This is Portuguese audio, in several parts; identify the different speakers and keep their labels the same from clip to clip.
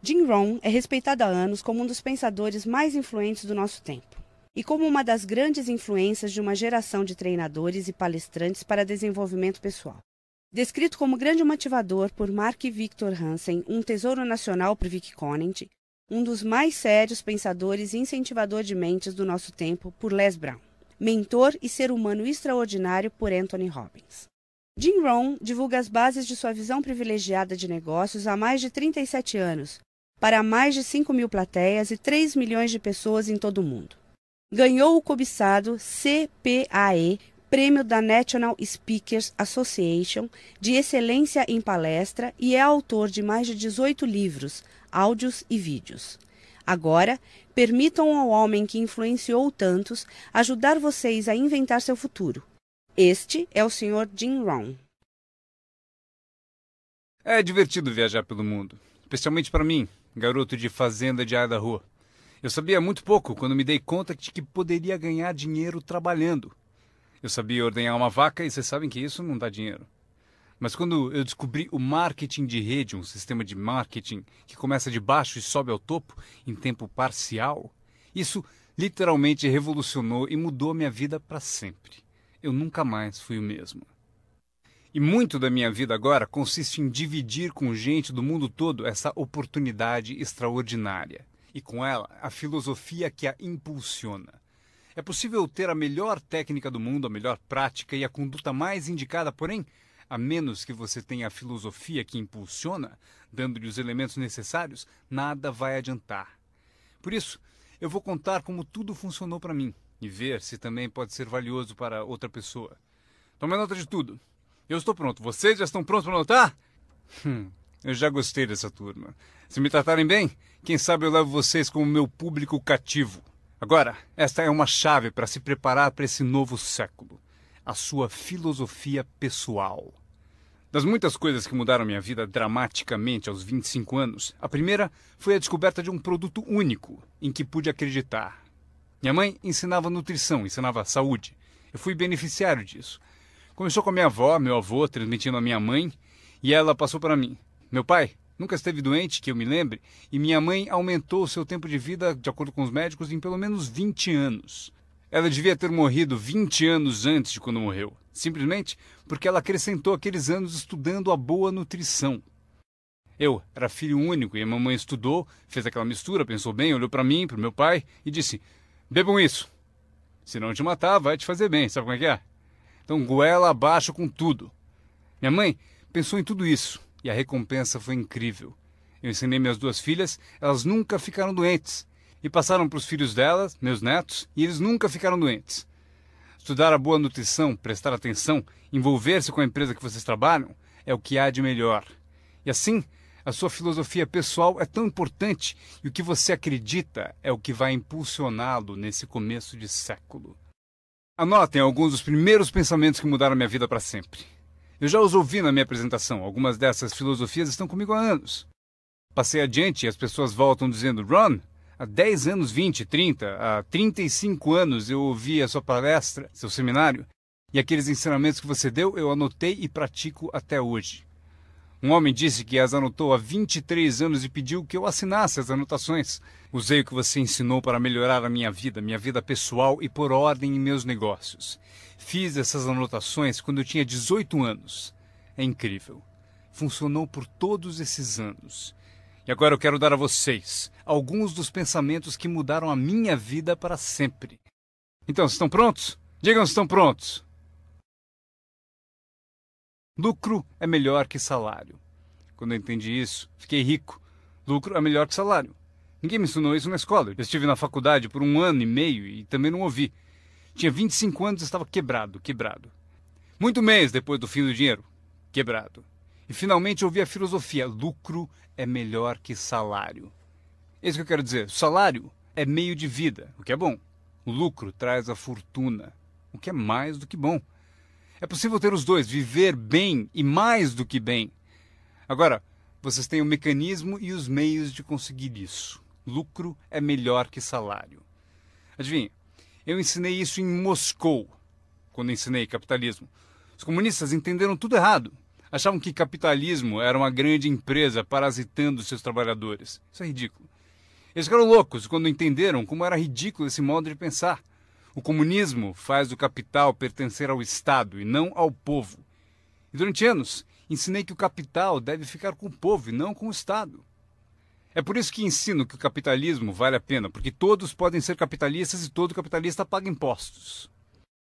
Speaker 1: Jim Rohn é respeitado há anos como um dos pensadores mais influentes do nosso tempo e como uma das grandes influências de uma geração de treinadores e palestrantes para desenvolvimento pessoal. Descrito como grande motivador por Mark Victor Hansen, um tesouro nacional por Vic Conant, um dos mais sérios pensadores e incentivador de mentes do nosso tempo por Les Brown, mentor e ser humano extraordinário por Anthony Robbins. Jim Rohn divulga as bases de sua visão privilegiada de negócios há mais de 37 anos, para mais de 5.000 plateias e 3 milhões de pessoas em todo o mundo. Ganhou o cobiçado CPAE, Prêmio da National Speakers Association de Excelência em Palestra e é autor de mais de 18 livros, áudios e vídeos. Agora, permitam ao homem que influenciou tantos ajudar vocês a inventar seu futuro. Este é o Sr. Jim Rohn.
Speaker 2: É divertido viajar pelo mundo, especialmente para mim, garoto de fazenda de Idaho. Eu sabia muito pouco quando me dei conta de que poderia ganhar dinheiro trabalhando. Eu sabia ordenhar uma vaca e vocês sabem que isso não dá dinheiro. Mas quando eu descobri o marketing de rede, um sistema de marketing que começa de baixo e sobe ao topo em tempo parcial, isso literalmente revolucionou e mudou a minha vida para sempre. Eu nunca mais fui o mesmo. E muito da minha vida agora consiste em dividir com gente do mundo todo essa oportunidade extraordinária. E com ela, a filosofia que a impulsiona. É possível ter a melhor técnica do mundo, a melhor prática e a conduta mais indicada, porém, a menos que você tenha a filosofia que impulsiona, dando-lhe os elementos necessários, nada vai adiantar. Por isso, eu vou contar como tudo funcionou para mim e ver se também pode ser valioso para outra pessoa. Tome nota de tudo. Eu estou pronto. Vocês já estão prontos para anotar? Eu já gostei dessa turma. Se me tratarem bem, quem sabe eu levo vocês como meu público cativo. Agora, esta é uma chave para se preparar para esse novo século. A sua filosofia pessoal. Das muitas coisas que mudaram minha vida dramaticamente aos 25 anos, a primeira foi a descoberta de um produto único em que pude acreditar. Minha mãe ensinava nutrição, ensinava saúde. Eu fui beneficiário disso. Começou com a minha avó, meu avô, transmitindo a minha mãe, e ela passou para mim. Meu pai nunca esteve doente, que eu me lembre, e minha mãe aumentou o seu tempo de vida, de acordo com os médicos, em pelo menos 20 anos. Ela devia ter morrido 20 anos antes de quando morreu, simplesmente porque ela acrescentou aqueles anos estudando a boa nutrição. Eu era filho único e a mamãe estudou, fez aquela mistura, pensou bem, olhou para mim, para o meu pai e disse: bebam isso. Se não te matar, vai te fazer bem, sabe como é que é? Então goela abaixo com tudo. Minha mãe pensou em tudo isso e a recompensa foi incrível. Eu ensinei minhas duas filhas, elas nunca ficaram doentes. E passaram para os filhos delas, meus netos, e eles nunca ficaram doentes. Estudar a boa nutrição, prestar atenção, envolver-se com a empresa que vocês trabalham, é o que há de melhor. E assim, a sua filosofia pessoal é tão importante e o que você acredita é o que vai impulsioná-lo nesse começo de século. Anotem alguns dos primeiros pensamentos que mudaram minha vida para sempre. Eu já os ouvi na minha apresentação, algumas dessas filosofias estão comigo há anos. Passei adiante e as pessoas voltam dizendo: Ron, há 10 anos, 20, 30, há 35 anos eu ouvi a sua palestra, seu seminário, e aqueles ensinamentos que você deu eu anotei e pratico até hoje. Um homem disse que as anotou há 23 anos e pediu que eu assinasse as anotações. Usei o que você ensinou para melhorar a minha vida pessoal e pôr ordem em meus negócios. Fiz essas anotações quando eu tinha 18 anos. É incrível. Funcionou por todos esses anos. E agora eu quero dar a vocês alguns dos pensamentos que mudaram a minha vida para sempre. Então, estão prontos? Digam se estão prontos. Lucro é melhor que salário. Quando eu entendi isso, fiquei rico. Lucro é melhor que salário. Ninguém me ensinou isso na escola. Eu estive na faculdade por 1 ano e meio e também não ouvi. Tinha 25 anos e estava quebrado. Muito mês depois do fim do dinheiro. Quebrado. E finalmente ouvi a filosofia: lucro é melhor que salário. É isso que eu quero dizer. O salário é meio de vida, o que é bom. O lucro traz a fortuna, o que é mais do que bom. É possível ter os dois, viver bem e mais do que bem. Agora, vocês têm o mecanismo e os meios de conseguir isso. Lucro é melhor que salário. Adivinha, eu ensinei isso em Moscou, quando ensinei capitalismo. Os comunistas entenderam tudo errado. Achavam que capitalismo era uma grande empresa parasitando seus trabalhadores. Isso é ridículo. Eles ficaram loucos quando entenderam como era ridículo esse modo de pensar. O comunismo faz o capital pertencer ao Estado e não ao povo. E durante anos, ensinei que o capital deve ficar com o povo e não com o Estado. É por isso que ensino que o capitalismo vale a pena, porque todos podem ser capitalistas e todo capitalista paga impostos.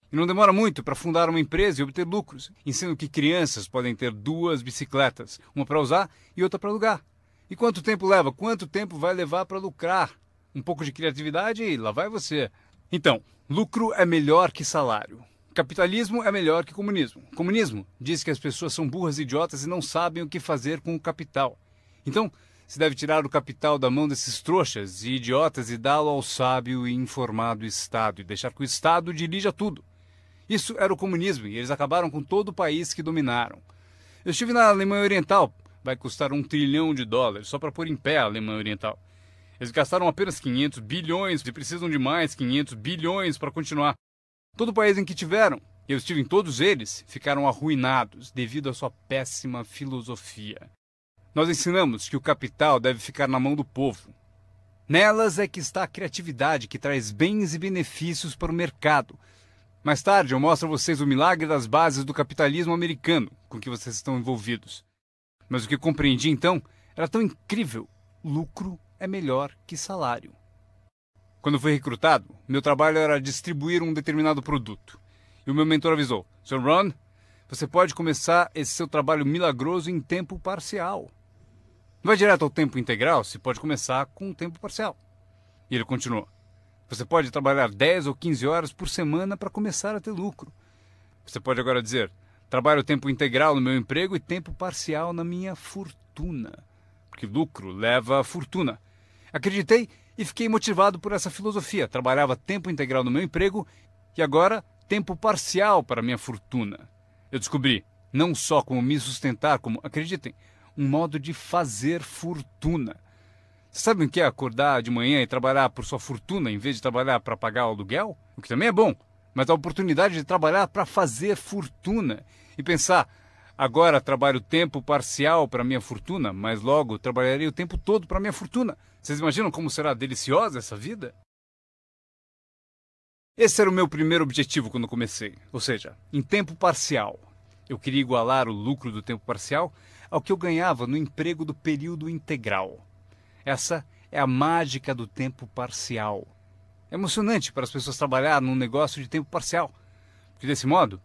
Speaker 2: E não demora muito para fundar uma empresa e obter lucros. Ensino que crianças podem ter 2 bicicletas, uma para usar e outra para alugar. E quanto tempo leva? Quanto tempo vai levar para lucrar? Um pouco de criatividade e lá vai você. Então, lucro é melhor que salário. Capitalismo é melhor que comunismo. Comunismo diz que as pessoas são burras e idiotas e não sabem o que fazer com o capital. Então, se deve tirar o capital da mão desses trouxas e idiotas e dá-lo ao sábio e informado Estado e deixar que o Estado dirija tudo. Isso era o comunismo e eles acabaram com todo o país que dominaram. Eu estive na Alemanha Oriental. Vai custar $1 trilhão só para pôr em pé a Alemanha Oriental. Eles gastaram apenas 500 bilhões e precisam de mais 500 bilhões para continuar. Todo o país em que tiveram, e eu estive em todos eles, ficaram arruinados devido à sua péssima filosofia. Nós ensinamos que o capital deve ficar na mão do povo. Nelas é que está a criatividade que traz bens e benefícios para o mercado. Mais tarde eu mostro a vocês o milagre das bases do capitalismo americano com que vocês estão envolvidos. Mas o que eu compreendi então era tão incrível. Lucro é melhor que salário. Quando fui recrutado, meu trabalho era distribuir um determinado produto. E o meu mentor avisou: Sr. Ron, você pode começar esse seu trabalho milagroso em tempo parcial. Não vai direto ao tempo integral, se pode começar com um tempo parcial. E ele continuou: você pode trabalhar 10 ou 15 horas por semana para começar a ter lucro. Você pode agora dizer: trabalho tempo integral no meu emprego e tempo parcial na minha fortuna. Porque lucro leva a fortuna. Acreditei e fiquei motivado por essa filosofia. Trabalhava tempo integral no meu emprego e agora tempo parcial para a minha fortuna. Eu descobri não só como me sustentar, como, acreditem, um modo de fazer fortuna. Vocês sabem o que é acordar de manhã e trabalhar por sua fortuna em vez de trabalhar para pagar o aluguel? O que também é bom, mas a oportunidade de trabalhar para fazer fortuna e pensar: agora trabalho tempo parcial para minha fortuna, mas logo trabalharei o tempo todo para minha fortuna. Vocês imaginam como será deliciosa essa vida? Esse era o meu primeiro objetivo quando comecei, ou seja, em tempo parcial. Eu queria igualar o lucro do tempo parcial ao que eu ganhava no emprego do período integral. Essa é a mágica do tempo parcial. É emocionante para as pessoas trabalhar num negócio de tempo parcial, porque desse modo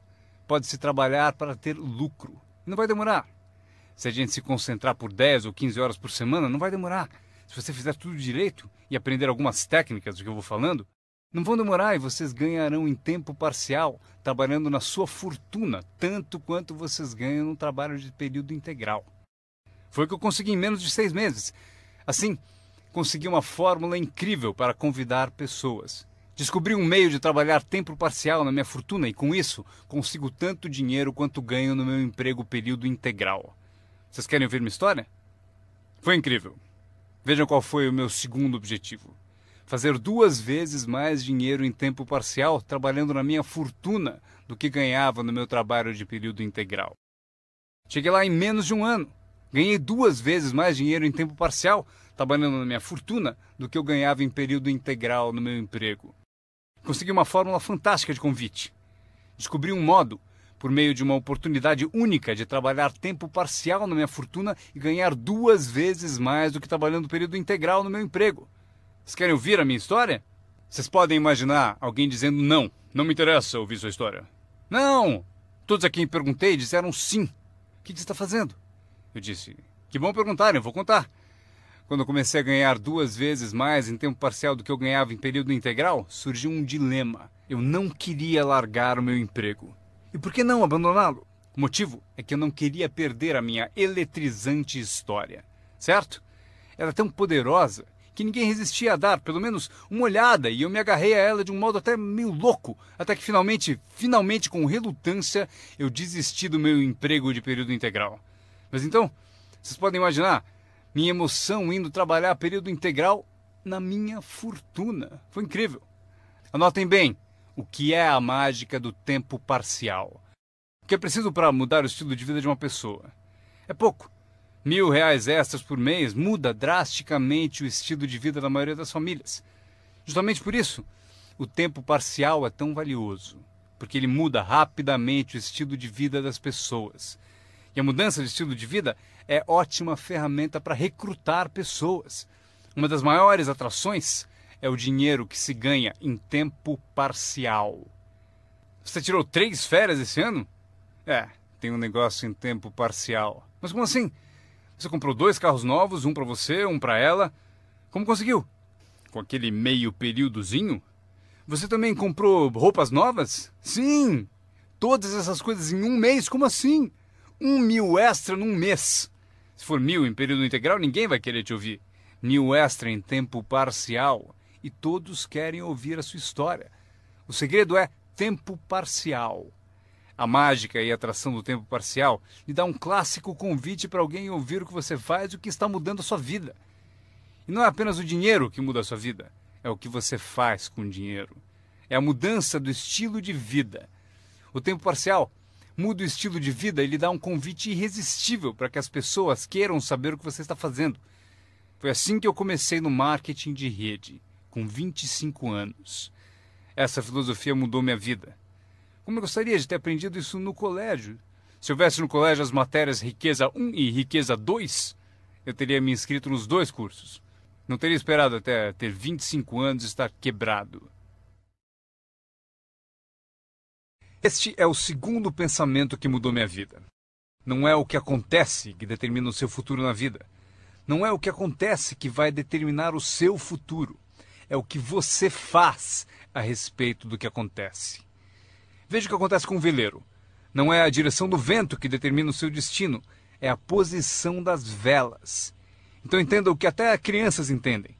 Speaker 2: pode-se trabalhar para ter lucro. E não vai demorar. Se a gente se concentrar por 10 ou 15 horas por semana, não vai demorar. Se você fizer tudo direito e aprender algumas técnicas do que eu vou falando, não vão demorar e vocês ganharão em tempo parcial, trabalhando na sua fortuna, tanto quanto vocês ganham no trabalho de período integral. Foi o que eu consegui em menos de 6 meses. Assim, consegui uma fórmula incrível para convidar pessoas. Descobri um meio de trabalhar tempo parcial na minha fortuna e, com isso, consigo tanto dinheiro quanto ganho no meu emprego período integral. Vocês querem ouvir minha história? Foi incrível. Vejam qual foi o meu segundo objetivo. Fazer 2 vezes mais dinheiro em tempo parcial trabalhando na minha fortuna do que ganhava no meu trabalho de período integral. Cheguei lá em menos de um ano. Ganhei 2 vezes mais dinheiro em tempo parcial trabalhando na minha fortuna do que eu ganhava em período integral no meu emprego. Consegui uma fórmula fantástica de convite. Descobri um modo, por meio de uma oportunidade única de trabalhar tempo parcial na minha fortuna e ganhar 2 vezes mais do que trabalhando período integral no meu emprego. Vocês querem ouvir a minha história? Vocês podem imaginar alguém dizendo: não me interessa ouvir sua história. Não! Todos a quem perguntei disseram sim. O que você está fazendo? Eu disse: que bom perguntarem, eu vou contar. Quando eu comecei a ganhar 2 vezes mais em tempo parcial do que eu ganhava em período integral, surgiu um dilema. Eu não queria largar o meu emprego. E por que não abandoná-lo? O motivo é que eu não queria perder a minha eletrizante história. Certo? Ela é tão poderosa que ninguém resistia a dar pelo menos uma olhada e eu me agarrei a ela de um modo até meio louco, até que finalmente com relutância, eu desisti do meu emprego de período integral. Mas então, vocês podem imaginar minha emoção indo trabalhar período integral na minha fortuna. Foi incrível. Anotem bem o que é a mágica do tempo parcial. que é preciso para mudar o estilo de vida de uma pessoa. É pouco. R$ 1.000 extras por mês muda drasticamente o estilo de vida da maioria das famílias. Justamente por isso, o tempo parcial é tão valioso, porque ele muda rapidamente o estilo de vida das pessoas. E a mudança de estilo de vida é ótima ferramenta para recrutar pessoas. Uma das maiores atrações é o dinheiro que se ganha em tempo parcial. Você tirou 3 férias esse ano? Tem um negócio em tempo parcial. Mas como assim? Você comprou 2 carros novos, um para você, um para ela. Como conseguiu? Com aquele meio períodozinho? Você também comprou roupas novas? Sim! Todas essas coisas em um mês? Como assim? 1.000 extra num mês. Se for 1.000 em período integral, ninguém vai querer te ouvir. 1.000 extra em tempo parcial. E todos querem ouvir a sua história. O segredo é tempo parcial. A mágica e a atração do tempo parcial lhe dá um clássico convite para alguém ouvir o que você faz e o que está mudando a sua vida. E não é apenas o dinheiro que muda a sua vida, é o que você faz com o dinheiro. É a mudança do estilo de vida. O tempo parcial muda o estilo de vida e lhe dá um convite irresistível para que as pessoas queiram saber o que você está fazendo. Foi assim que eu comecei no marketing de rede, com 25 anos. Essa filosofia mudou minha vida. Como eu gostaria de ter aprendido isso no colégio. Se houvesse no colégio as matérias Riqueza 1 e Riqueza 2, eu teria me inscrito nos 2 cursos. Não teria esperado até ter 25 anos e estar quebrado. Este é o segundo pensamento que mudou minha vida. Não é o que acontece que determina o seu futuro na vida. Não é o que acontece que vai determinar o seu futuro. É o que você faz a respeito do que acontece. Veja o que acontece com o veleiro. Não é a direção do vento que determina o seu destino, é a posição das velas. Então entenda o que até crianças entendem.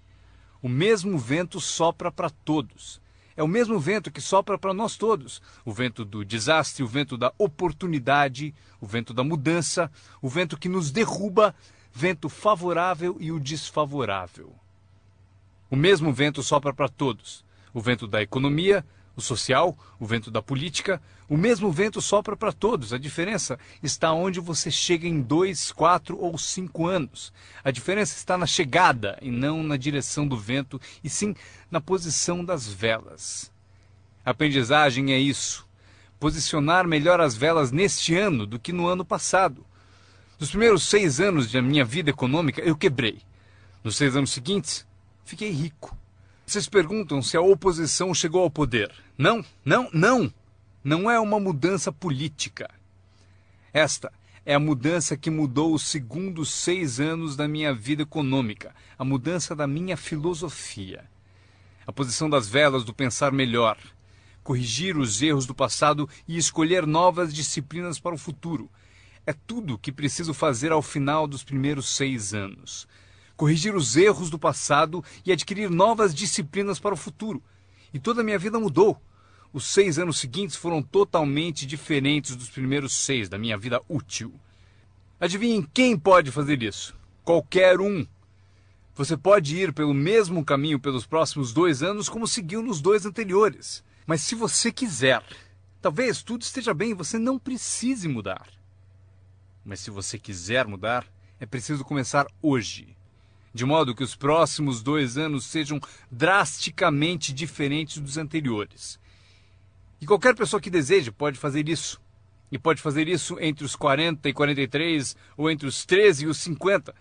Speaker 2: O mesmo vento sopra para todos. É o mesmo vento que sopra para nós todos. O vento do desastre, o vento da oportunidade, o vento da mudança, o vento que nos derruba, vento favorável e o desfavorável. O mesmo vento sopra para todos. O vento da economia, o social, o vento da política, o mesmo vento sopra para todos. A diferença está onde você chega em 2, 4 ou 5 anos. A diferença está na chegada e não na direção do vento, e sim na posição das velas. A aprendizagem é isso. Posicionar melhor as velas neste ano do que no ano passado. Nos primeiros 6 anos da minha vida econômica, eu quebrei. Nos 6 anos seguintes, fiquei rico. Vocês perguntam se a oposição chegou ao poder. Não. Não é uma mudança política. Esta é a mudança que mudou os segundos 6 anos da minha vida econômica. A mudança da minha filosofia. A posição das velas do pensar melhor. Corrigir os erros do passado e escolher novas disciplinas para o futuro. É tudo o que preciso fazer ao final dos primeiros 6 anos. Corrigir os erros do passado e adquirir novas disciplinas para o futuro. E toda a minha vida mudou. Os 6 anos seguintes foram totalmente diferentes dos primeiros 6 da minha vida útil. Adivinhem quem pode fazer isso? Qualquer um. Você pode ir pelo mesmo caminho pelos próximos 2 anos como seguiu nos 2 anteriores. Mas se você quiser, talvez tudo esteja bem e você não precise mudar. Mas se você quiser mudar, é preciso começar hoje. De modo que os próximos 2 anos sejam drasticamente diferentes dos anteriores. E qualquer pessoa que deseje pode fazer isso. E pode fazer isso entre os 40 e 43, ou entre os 13 e os 50.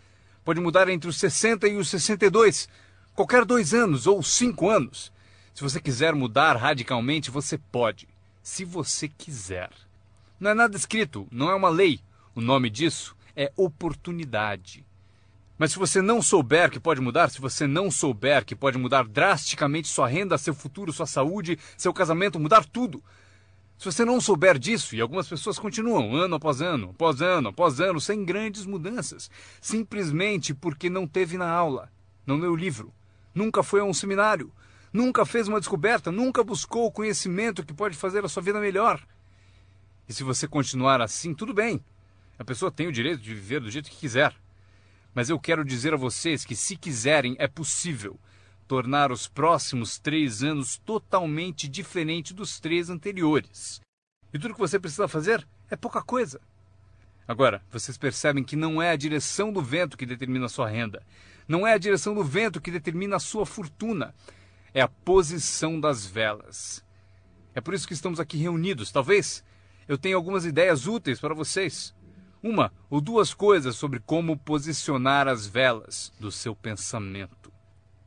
Speaker 2: Pode mudar entre os 60 e os 62. Qualquer 2 anos ou 5 anos. Se você quiser mudar radicalmente, você pode. Se você quiser. Não é nada escrito, não é uma lei. O nome disso é oportunidade. Mas se você não souber que pode mudar, se você não souber que pode mudar drasticamente sua renda, seu futuro, sua saúde, seu casamento, mudar tudo. Se você não souber disso, e algumas pessoas continuam ano após ano, após ano, após ano, sem grandes mudanças, simplesmente porque não teve na aula, não leu o livro, nunca foi a um seminário, nunca fez uma descoberta, nunca buscou o conhecimento que pode fazer a sua vida melhor. E se você continuar assim, tudo bem. A pessoa tem o direito de viver do jeito que quiser. Mas eu quero dizer a vocês que, se quiserem, é possível tornar os próximos 3 anos totalmente diferentes dos 3 anteriores. E tudo que você precisa fazer É pouca coisa. Agora, vocês percebem que não é a direção do vento que determina a sua renda. Não é a direção do vento que determina a sua fortuna. É a posição das velas. É por isso que estamos aqui reunidos. Talvez eu tenha algumas ideias úteis para vocês. Uma ou duas coisas sobre como posicionar as velas do seu pensamento,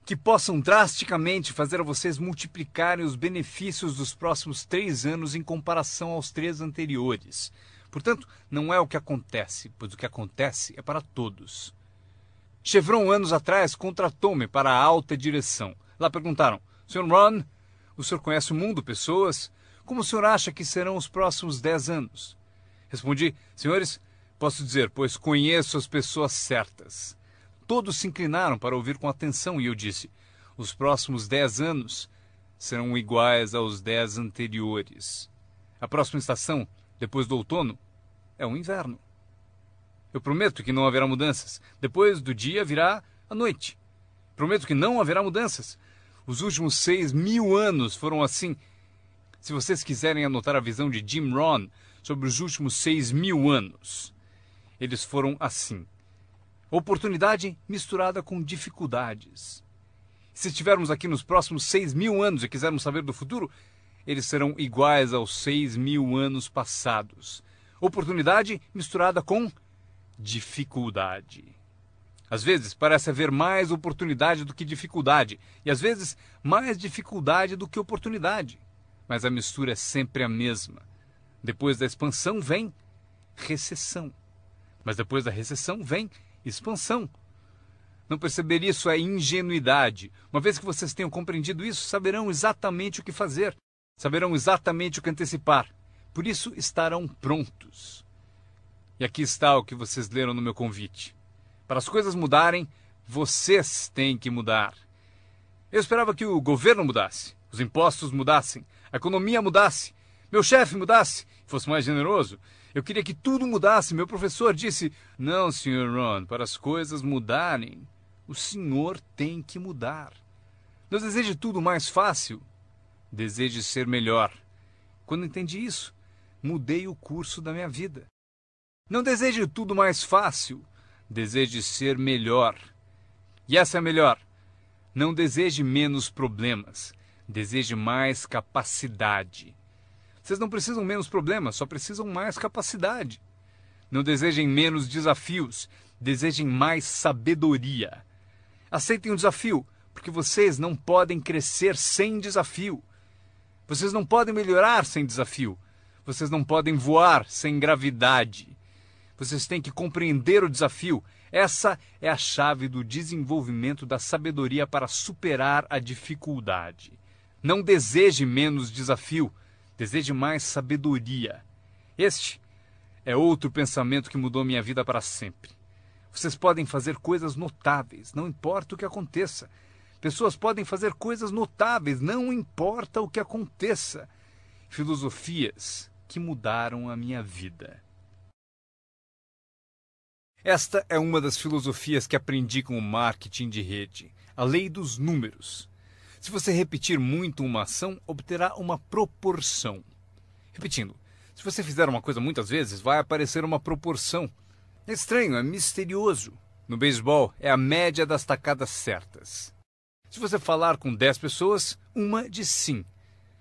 Speaker 2: que possam drasticamente fazer a vocês multiplicarem os benefícios dos próximos 3 anos em comparação aos 3 anteriores. Portanto, não é o que acontece, pois o que acontece é para todos. Chevron, anos atrás, contratou-me para a alta direção. Lá perguntaram: Sr. Ron, o senhor conhece o mundo, pessoas? Como o senhor acha que serão os próximos 10 anos? Respondi: senhores, posso dizer, pois conheço as pessoas certas. Todos se inclinaram para ouvir com atenção e eu disse: os próximos 10 anos serão iguais aos 10 anteriores. A próxima estação, depois do outono, é o inverno. Eu prometo que não haverá mudanças. Depois do dia virá a noite. Prometo que não haverá mudanças. Os últimos 6.000 anos foram assim. Se vocês quiserem anotar a visão de Jim Rohn sobre os últimos 6.000 anos, eles foram assim. Oportunidade misturada com dificuldades. Se estivermos aqui nos próximos 6.000 anos e quisermos saber do futuro, eles serão iguais aos 6.000 anos passados. Oportunidade misturada com dificuldade. Às vezes parece haver mais oportunidade do que dificuldade, e às vezes mais dificuldade do que oportunidade. Mas a mistura é sempre a mesma. Depois da expansão vem recessão. Mas depois da recessão vem expansão. Não perceber isso é ingenuidade. Uma vez que vocês tenham compreendido isso, saberão exatamente o que fazer. Saberão exatamente o que antecipar. Por isso estarão prontos. E aqui está o que vocês leram no meu convite. Para as coisas mudarem, vocês têm que mudar. Eu esperava que o governo mudasse, os impostos mudassem, a economia mudasse, meu chefe mudasse, fosse mais generoso. Eu queria que tudo mudasse. Meu professor disse: não, Sr. Ron, para as coisas mudarem, o senhor tem que mudar. Não deseje tudo mais fácil, deseje ser melhor. Quando entendi isso, mudei o curso da minha vida. Não deseje tudo mais fácil, deseje ser melhor. E essa é a melhor. Não deseje menos problemas, deseje mais capacidade. Vocês não precisam menos problemas, só precisam mais capacidade. Não desejem menos desafios, desejem mais sabedoria. Aceitem o desafio, porque vocês não podem crescer sem desafio. Vocês não podem melhorar sem desafio. Vocês não podem voar sem gravidade. Vocês têm que compreender o desafio. Essa é a chave do desenvolvimento da sabedoria para superar a dificuldade. Não deseje menos desafio, deseje mais sabedoria. Este é outro pensamento que mudou minha vida para sempre. Vocês podem fazer coisas notáveis, não importa o que aconteça. Pessoas podem fazer coisas notáveis, não importa o que aconteça. Filosofias que mudaram a minha vida. Esta é uma das filosofias que aprendi com o marketing de rede, a lei dos números. Se você repetir muito uma ação, obterá uma proporção. Repetindo, se você fizer uma coisa muitas vezes, vai aparecer uma proporção. É estranho, é misterioso. No beisebol, é a média das tacadas certas. Se você falar com 10 pessoas, uma diz sim.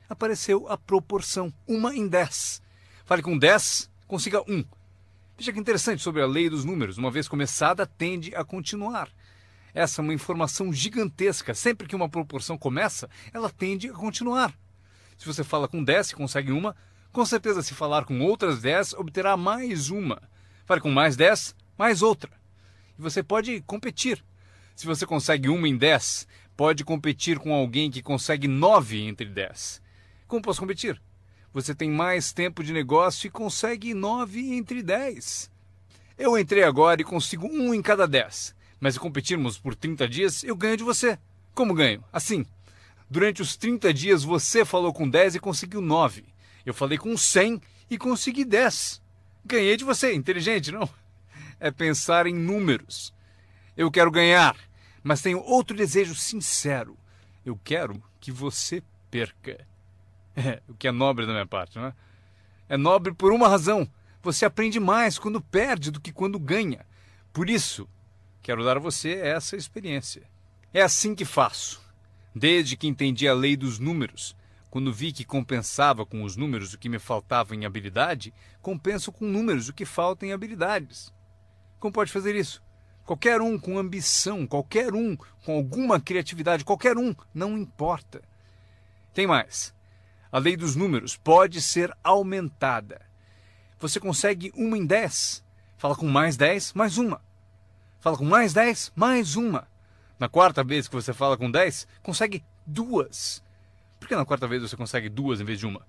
Speaker 2: Apareceu a proporção, 1 em 10. Fale com 10, consiga 1. Veja que interessante sobre a lei dos números. Uma vez começada, tende a continuar. Essa é uma informação gigantesca. Sempre que uma proporção começa, ela tende a continuar. Se você fala com 10 e consegue uma, com certeza se falar com outras 10, obterá mais uma. Fale com mais 10, mais outra. E você pode competir. Se você consegue 1 em 10, pode competir com alguém que consegue 9 entre 10. Como posso competir? Você tem mais tempo de negócio e consegue 9 entre 10. Eu entrei agora e consigo 1 em cada 10. Mas se competirmos por 30 dias, eu ganho de você. Como ganho? Assim. Durante os 30 dias você falou com 10 e conseguiu 9. Eu falei com 100 e consegui 10. Ganhei de você. Inteligente, não? É pensar em números. Eu quero ganhar, mas tenho outro desejo sincero. Eu quero que você perca. O que é nobre da minha parte, não é? É nobre por uma razão, você aprende mais quando perde do que quando ganha. Por isso, quero dar a você essa experiência. É assim que faço. Desde que entendi a lei dos números, quando vi que compensava com os números o que me faltava em habilidade, compenso com números o que falta em habilidades. Como pode fazer isso? Qualquer um com ambição, qualquer um com alguma criatividade, qualquer um, não importa. Tem mais. A lei dos números pode ser aumentada. Você consegue 1 em 10. Fala com mais 10, mais uma. Fala com mais 10, mais uma. Na quarta vez que você fala com 10, consegue 2. Por que na quarta vez você consegue 2 em vez de uma?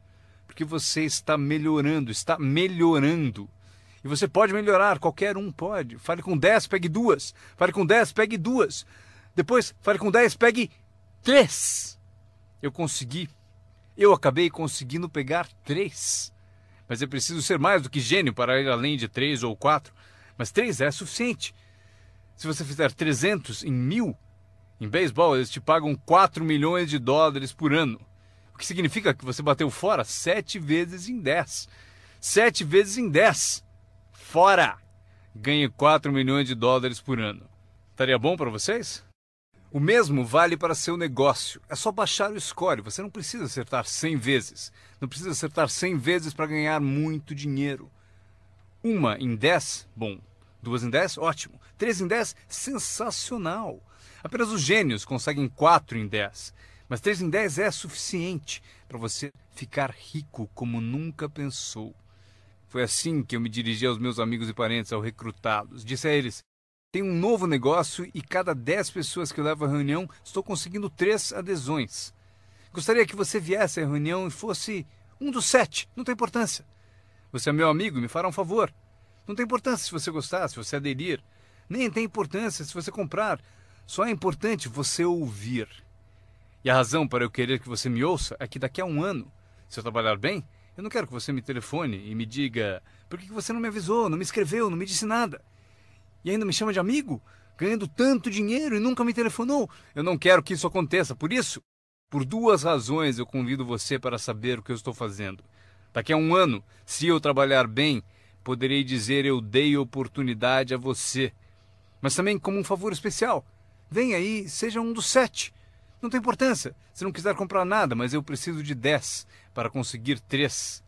Speaker 2: Porque você está melhorando, está melhorando. E você pode melhorar, qualquer um pode. Fale com 10, pegue 2. Fale com 10, pegue 2. Depois, fale com 10, pegue 3. Eu consegui. Eu acabei conseguindo pegar 3. Mas é preciso ser mais do que gênio para ir além de 3 ou 4. Mas 3 é suficiente. Se você fizer 300 em 1000, em beisebol eles te pagam 4 milhões de dólares por ano. O que significa que você bateu fora 7 vezes em 10. 7 vezes em 10. Fora! Ganhe 4 milhões de dólares por ano. Estaria bom para vocês? O mesmo vale para seu negócio. É só baixar o score. Você não precisa acertar 100 vezes. Não precisa acertar 100 vezes para ganhar muito dinheiro. 1 em 10, bom. 2 em 10, ótimo. 3 em 10, sensacional. Apenas os gênios conseguem 4 em 10. Mas 3 em 10 é suficiente para você ficar rico como nunca pensou. Foi assim que eu me dirigi aos meus amigos e parentes ao recrutá-los. Disse a eles: tem um novo negócio e cada 10 pessoas que eu levo à reunião, estou conseguindo 3 adesões. Gostaria que você viesse à reunião e fosse um dos 7. Não tem importância. Você é meu amigo e me fará um favor. Não tem importância se você gostar, se você aderir. Nem tem importância se você comprar. Só é importante você ouvir. E a razão para eu querer que você me ouça é que daqui a 1 ano, se eu trabalhar bem, eu não quero que você me telefone e me diga: por que você não me avisou, não me escreveu, não me disse nada? E ainda me chama de amigo, ganhando tanto dinheiro e nunca me telefonou. Eu não quero que isso aconteça. Por isso, por 2 razões eu convido você para saber o que eu estou fazendo. Daqui a 1 ano, se eu trabalhar bem, poderei dizer: eu dei oportunidade a você. Mas também como um favor especial. Venha aí, seja um dos 7. Não tem importância se não quiser comprar nada, mas eu preciso de 10 para conseguir 3.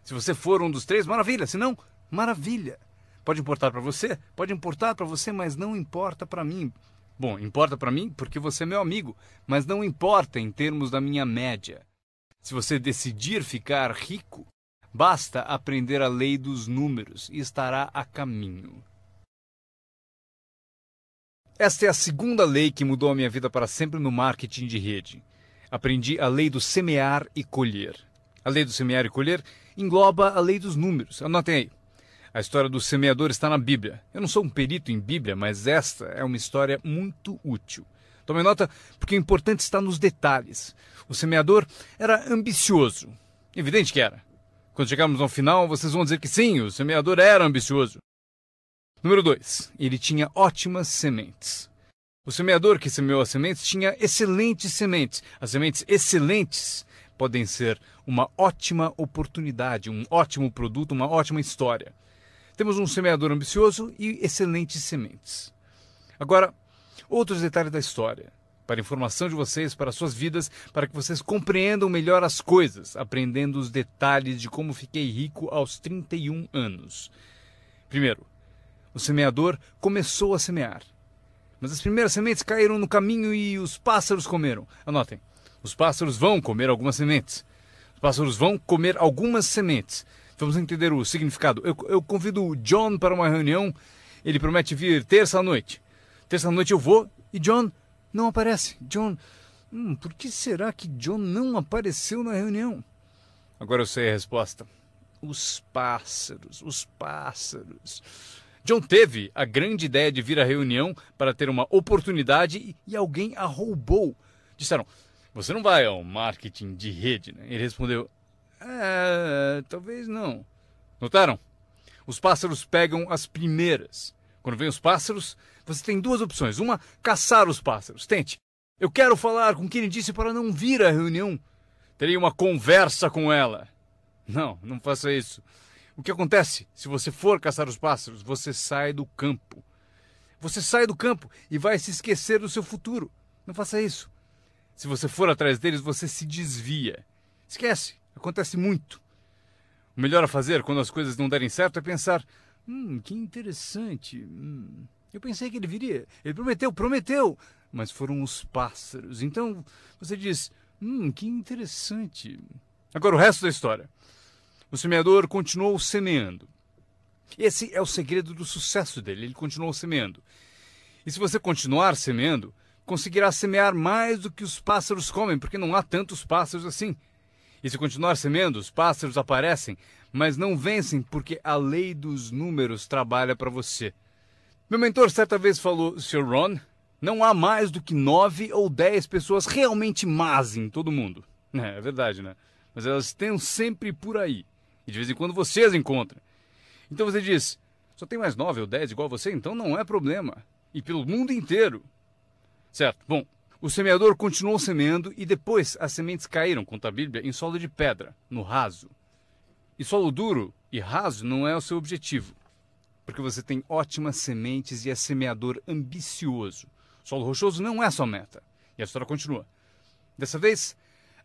Speaker 2: Se você for um dos 3, maravilha. Se não, maravilha. Pode importar para você? Pode importar para você, mas não importa para mim. Bom, importa para mim porque você é meu amigo, mas não importa em termos da minha média. Se você decidir ficar rico, basta aprender a lei dos números e estará a caminho. Esta é a segunda lei que mudou a minha vida para sempre no marketing de rede. Aprendi a lei do semear e colher. A lei do semear e colher engloba a lei dos números. Anotem aí. A história do semeador está na Bíblia. Eu não sou um perito em Bíblia, mas esta é uma história muito útil. Tome nota, porque o importante está nos detalhes. O semeador era ambicioso. Evidente que era. Quando chegarmos ao final, vocês vão dizer que sim, o semeador era ambicioso. Número 2. Ele tinha ótimas sementes. O semeador que semeou as sementes tinha excelentes sementes. As sementes excelentes podem ser uma ótima oportunidade, um ótimo produto, uma ótima história. Temos um semeador ambicioso e excelentes sementes. Agora, outros detalhes da história. Para informação de vocês, para suas vidas, para que vocês compreendam melhor as coisas, aprendendo os detalhes de como fiquei rico aos 31 anos. Primeiro, o semeador começou a semear. Mas as primeiras sementes caíram no caminho e os pássaros comeram. Anotem, os pássaros vão comer algumas sementes. Os pássaros vão comer algumas sementes. Vamos entender o significado. Eu convido o John para uma reunião. Ele promete vir terça à noite. Terça à noite eu vou e John não aparece. John, por que será que John não apareceu na reunião? Agora eu sei a resposta. Os pássaros, os pássaros. John teve a grande ideia de vir à reunião para ter uma oportunidade e alguém a roubou. Disseram: você não vai ao marketing de rede, né? Ele respondeu: talvez não. Notaram? Os pássaros pegam as primeiras. Quando vem os pássaros, você tem 2 opções. Uma, caçar os pássaros. Tente. Eu quero falar com quem ele disse para não vir à reunião. Terei uma conversa com ela. Não, não faça isso. O que acontece? Se você for caçar os pássaros, você sai do campo. Você sai do campo e vai se esquecer do seu futuro. Não faça isso. Se você for atrás deles, você se desvia. Esquece. Acontece muito. O melhor a fazer quando as coisas não derem certo é pensar: que interessante. Eu pensei que ele viria. Ele prometeu. Mas foram os pássaros. Então você diz: que interessante. Agora o resto da história. O semeador continuou semeando. Esse é o segredo do sucesso dele. Ele continuou semeando. E se você continuar semeando, conseguirá semear mais do que os pássaros comem, porque não há tantos pássaros assim. E se continuar semeando, os pássaros aparecem, mas não vencem porque a lei dos números trabalha para você. Meu mentor certa vez falou: Sr. Ron, não há mais do que 9 ou 10 pessoas realmente más em todo mundo. É verdade, né? Mas elas estão sempre por aí. E de vez em quando você as encontra. Então você diz: só tem mais 9 ou 10 igual você, então não é problema. E pelo mundo inteiro. Certo, bom, o semeador continuou semeando e depois as sementes caíram, conta a Bíblia, em solo de pedra, no raso. E solo duro e raso não é o seu objetivo. Porque você tem ótimas sementes e é semeador ambicioso. Solo rochoso não é sua meta. E a história continua. Dessa vez,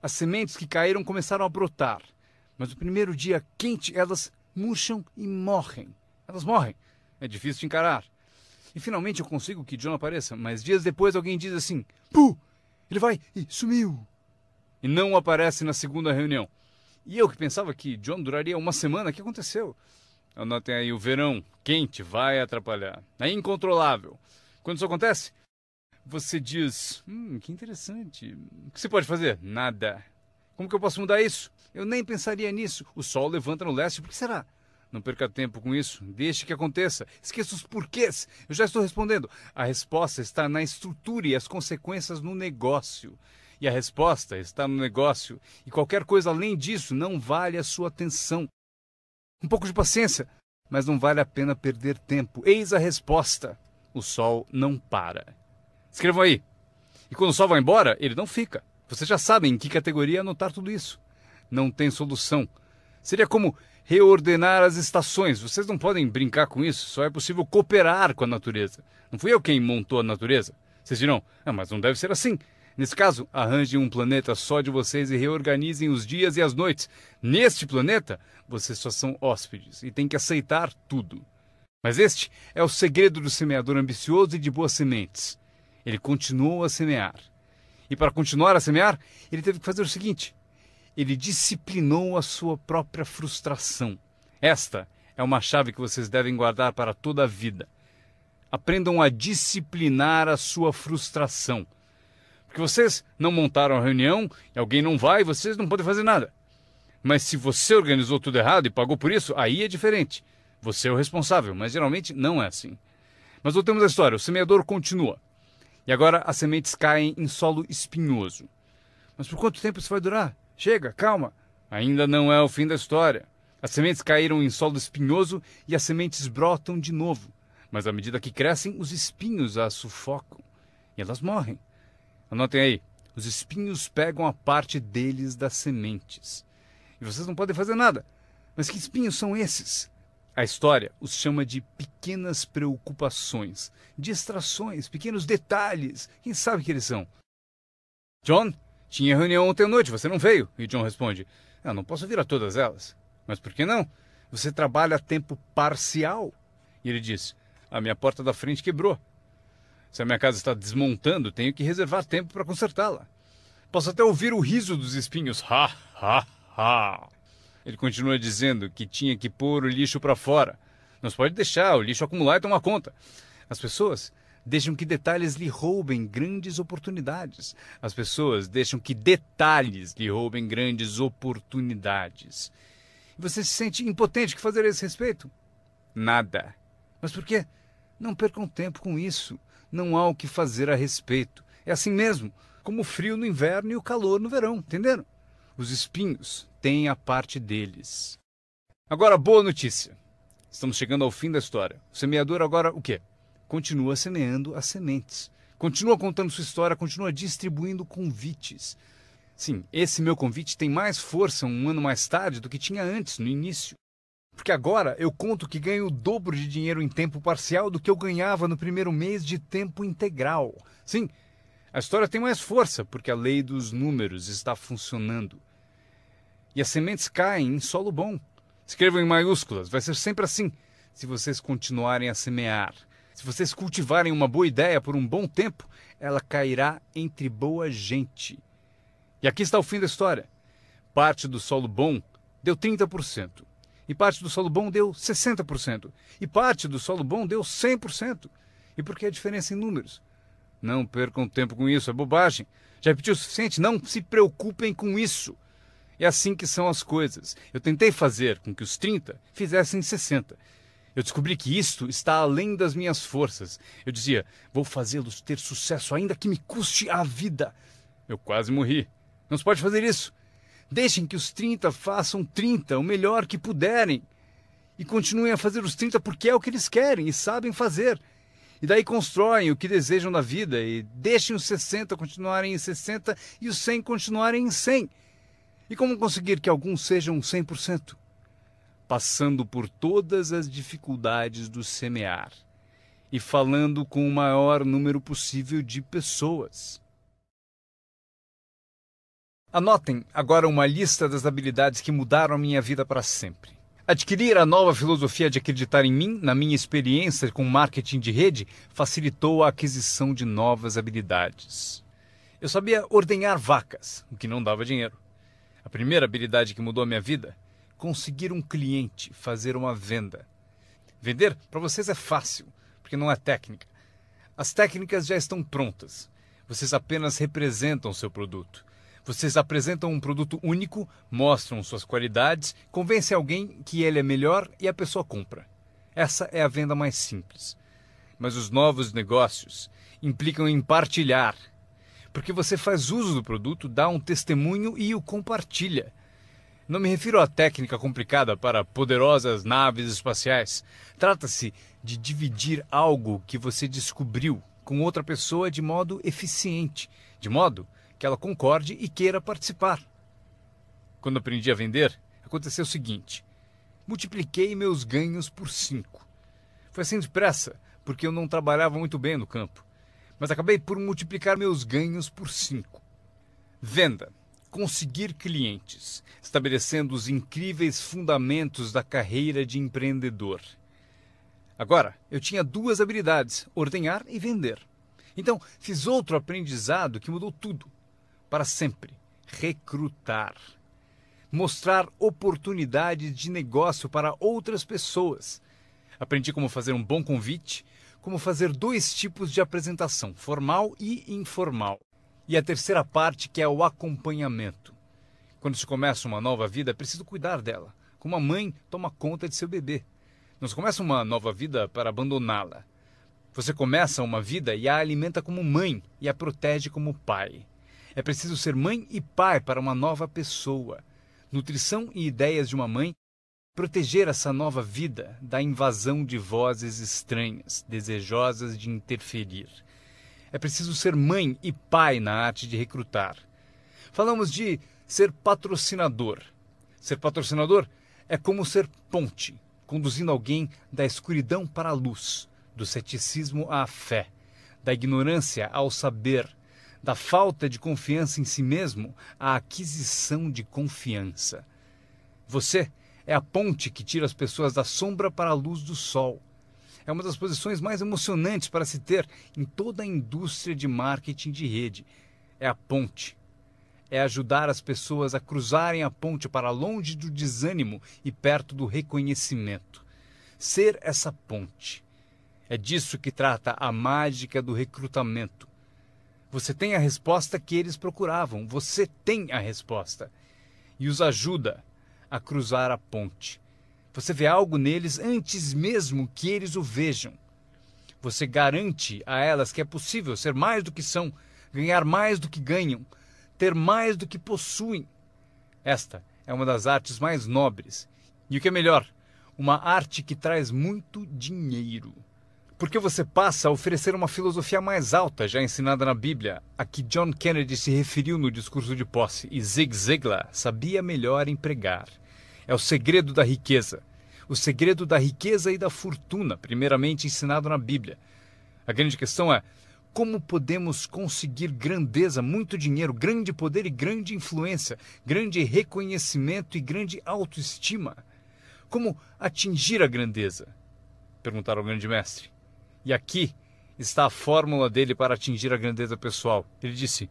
Speaker 2: as sementes que caíram começaram a brotar. Mas no primeiro dia quente, elas murcham e morrem. Elas morrem. É difícil de encarar. E finalmente eu consigo que John apareça, mas dias depois alguém diz assim: Puh! Ele vai e sumiu. E não aparece na segunda reunião. E eu que pensava que John duraria uma semana, o que aconteceu? Anotem aí, o verão quente vai atrapalhar. É incontrolável. Quando isso acontece, você diz: que interessante. O que você pode fazer? Nada. Como que eu posso mudar isso? Eu nem pensaria nisso. O sol levanta no leste, por que será? Não perca tempo com isso. Deixe que aconteça. Esqueça os porquês. Eu já estou respondendo. A resposta está na estrutura e as consequências no negócio. E a resposta está no negócio. E qualquer coisa além disso não vale a sua atenção. Um pouco de paciência, mas não vale a pena perder tempo. Eis a resposta. O sol não para. Escrevam aí. E quando o sol vai embora, ele não fica. Vocês já sabem em que categoria anotar tudo isso. Não tem solução. Seria como reordenar as estações. Vocês não podem brincar com isso. Só é possível cooperar com a natureza. Não fui eu quem montou a natureza. Vocês dirão: mas não deve ser assim. Nesse caso, arranjem um planeta só de vocês e reorganizem os dias e as noites. Neste planeta, vocês só são hóspedes e têm que aceitar tudo. Mas este é o segredo do semeador ambicioso e de boas sementes. Ele continuou a semear. E para continuar a semear, ele teve que fazer o seguinte: ele disciplinou a sua própria frustração. Esta é uma chave que vocês devem guardar para toda a vida. Aprendam a disciplinar a sua frustração. Porque vocês não montaram a reunião e alguém não vai, vocês não podem fazer nada. Mas se você organizou tudo errado e pagou por isso, aí é diferente. Você é o responsável, mas geralmente não é assim. Mas voltemos à história. O semeador continua. E agora as sementes caem em solo espinhoso. Mas por quanto tempo isso vai durar? Chega, calma. Ainda não é o fim da história. As sementes caíram em solo espinhoso e as sementes brotam de novo. Mas à medida que crescem, os espinhos as sufocam. E elas morrem. Anotem aí. Os espinhos pegam a parte deles das sementes. E vocês não podem fazer nada. Mas que espinhos são esses? A história os chama de pequenas preocupações, distrações, pequenos detalhes. Quem sabe que eles são? John, tinha reunião ontem à noite, você não veio. E John responde: não posso vir a todas elas. Mas por que não? Você trabalha a tempo parcial. E ele diz: a minha porta da frente quebrou. Se a minha casa está desmontando, tenho que reservar tempo para consertá-la. Posso até ouvir o riso dos espinhos. Ha, ha, ha. Ele continua dizendo que tinha que pôr o lixo para fora. Não se pode deixar o lixo acumular e tomar conta. As pessoas deixam que detalhes lhe roubem grandes oportunidades. As pessoas deixam que detalhes lhe roubem grandes oportunidades. E você se sente impotente. O que fazer a esse respeito? Nada. Mas por quê? Não percam tempo com isso. Não há o que fazer a respeito. É assim mesmo, como o frio no inverno e o calor no verão, entenderam? Os espinhos têm a parte deles. Agora, boa notícia. Estamos chegando ao fim da história. O semeador agora o quê? Continua semeando as sementes. Continua contando sua história, continua distribuindo convites. Sim, esse meu convite tem mais força um ano mais tarde do que tinha antes, no início. Porque agora eu conto que ganho o dobro de dinheiro em tempo parcial do que eu ganhava no primeiro mês de tempo integral. Sim, a história tem mais força, porque a lei dos números está funcionando. E as sementes caem em solo bom. Escrevam em maiúsculas, vai ser sempre assim, se vocês continuarem a semear. Se vocês cultivarem uma boa ideia por um bom tempo, ela cairá entre boa gente. E aqui está o fim da história. Parte do solo bom deu 30%. E parte do solo bom deu 60%. E parte do solo bom deu 100%. E por que a diferença em números? Não percam tempo com isso, é bobagem. Já repetiu o suficiente? Não se preocupem com isso. É assim que são as coisas. Eu tentei fazer com que os 30 fizessem 60. Eu descobri que isto está além das minhas forças. Eu dizia, vou fazê-los ter sucesso ainda que me custe a vida. Eu quase morri. Não se pode fazer isso. Deixem que os 30 façam 30, o melhor que puderem. E continuem a fazer os 30 porque é o que eles querem e sabem fazer. E daí constroem o que desejam na vida e deixem os 60 continuarem em 60 e os 100 continuarem em 100. E como conseguir que alguns sejam 100%? Passando por todas as dificuldades do semear e falando com o maior número possível de pessoas. Anotem agora uma lista das habilidades que mudaram a minha vida para sempre. Adquirir a nova filosofia de acreditar em mim, na minha experiência com marketing de rede, facilitou a aquisição de novas habilidades. Eu sabia ordenhar vacas, o que não dava dinheiro. A primeira habilidade que mudou a minha vida, conseguir um cliente, fazer uma venda. Vender para vocês é fácil, porque não é técnica. As técnicas já estão prontas. Vocês apenas representam seu produto. Vocês apresentam um produto único, mostram suas qualidades, convencem alguém que ele é melhor e a pessoa compra. Essa é a venda mais simples. Mas os novos negócios implicam em partilhar. Porque você faz uso do produto, dá um testemunho e o compartilha. Não me refiro à técnica complicada para poderosas naves espaciais. Trata-se de dividir algo que você descobriu com outra pessoa de modo eficiente, de modo que ela concorde e queira participar. Quando aprendi a vender, aconteceu o seguinte. Multipliquei meus ganhos por 5. Foi assim depressa, porque eu não trabalhava muito bem no campo. Mas acabei por multiplicar meus ganhos por 5. Venda. Conseguir clientes, estabelecendo os incríveis fundamentos da carreira de empreendedor. Agora, eu tinha 2 habilidades, ordenhar e vender. Então, fiz outro aprendizado que mudou tudo. Para sempre, recrutar. Mostrar oportunidades de negócio para outras pessoas. Aprendi como fazer um bom convite, como fazer 2 tipos de apresentação, formal e informal. E a terceira parte, que é o acompanhamento. Quando se começa uma nova vida, é preciso cuidar dela, como a mãe toma conta de seu bebê. Não se começa uma nova vida para abandoná-la. Você começa uma vida e a alimenta como mãe e a protege como pai. É preciso ser mãe e pai para uma nova pessoa. Nutrição e ideias de uma mãe. Proteger essa nova vida da invasão de vozes estranhas, desejosas de interferir. É preciso ser mãe e pai na arte de recrutar. Falamos de ser patrocinador. Ser patrocinador é como ser ponte, conduzindo alguém da escuridão para a luz, do ceticismo à fé, da ignorância ao saber, da falta de confiança em si mesmo à aquisição de confiança. Você é a ponte que tira as pessoas da sombra para a luz do sol. É uma das posições mais emocionantes para se ter em toda a indústria de marketing de rede. É a ponte. É ajudar as pessoas a cruzarem a ponte para longe do desânimo e perto do reconhecimento. Ser essa ponte. É disso que trata a mágica do recrutamento. Você tem a resposta que eles procuravam. Você tem a resposta. E os ajuda a cruzar a ponte. Você vê algo neles antes mesmo que eles o vejam. Você garante a elas que é possível ser mais do que são, ganhar mais do que ganham, ter mais do que possuem. Esta é uma das artes mais nobres. E o que é melhor, uma arte que traz muito dinheiro. Porque você passa a oferecer uma filosofia mais alta já ensinada na Bíblia, a que John Kennedy se referiu no discurso de posse e Zig Ziglar sabia melhor empregar. É o segredo da riqueza. o segredo da riqueza e da fortuna, primeiramente ensinado na Bíblia. A grande questão é: como podemos conseguir grandeza, muito dinheiro, grande poder e grande influência, grande reconhecimento e grande autoestima? Como atingir a grandeza? Perguntaram ao grande mestre. E aqui está a fórmula dele para atingir a grandeza pessoal. Ele disse: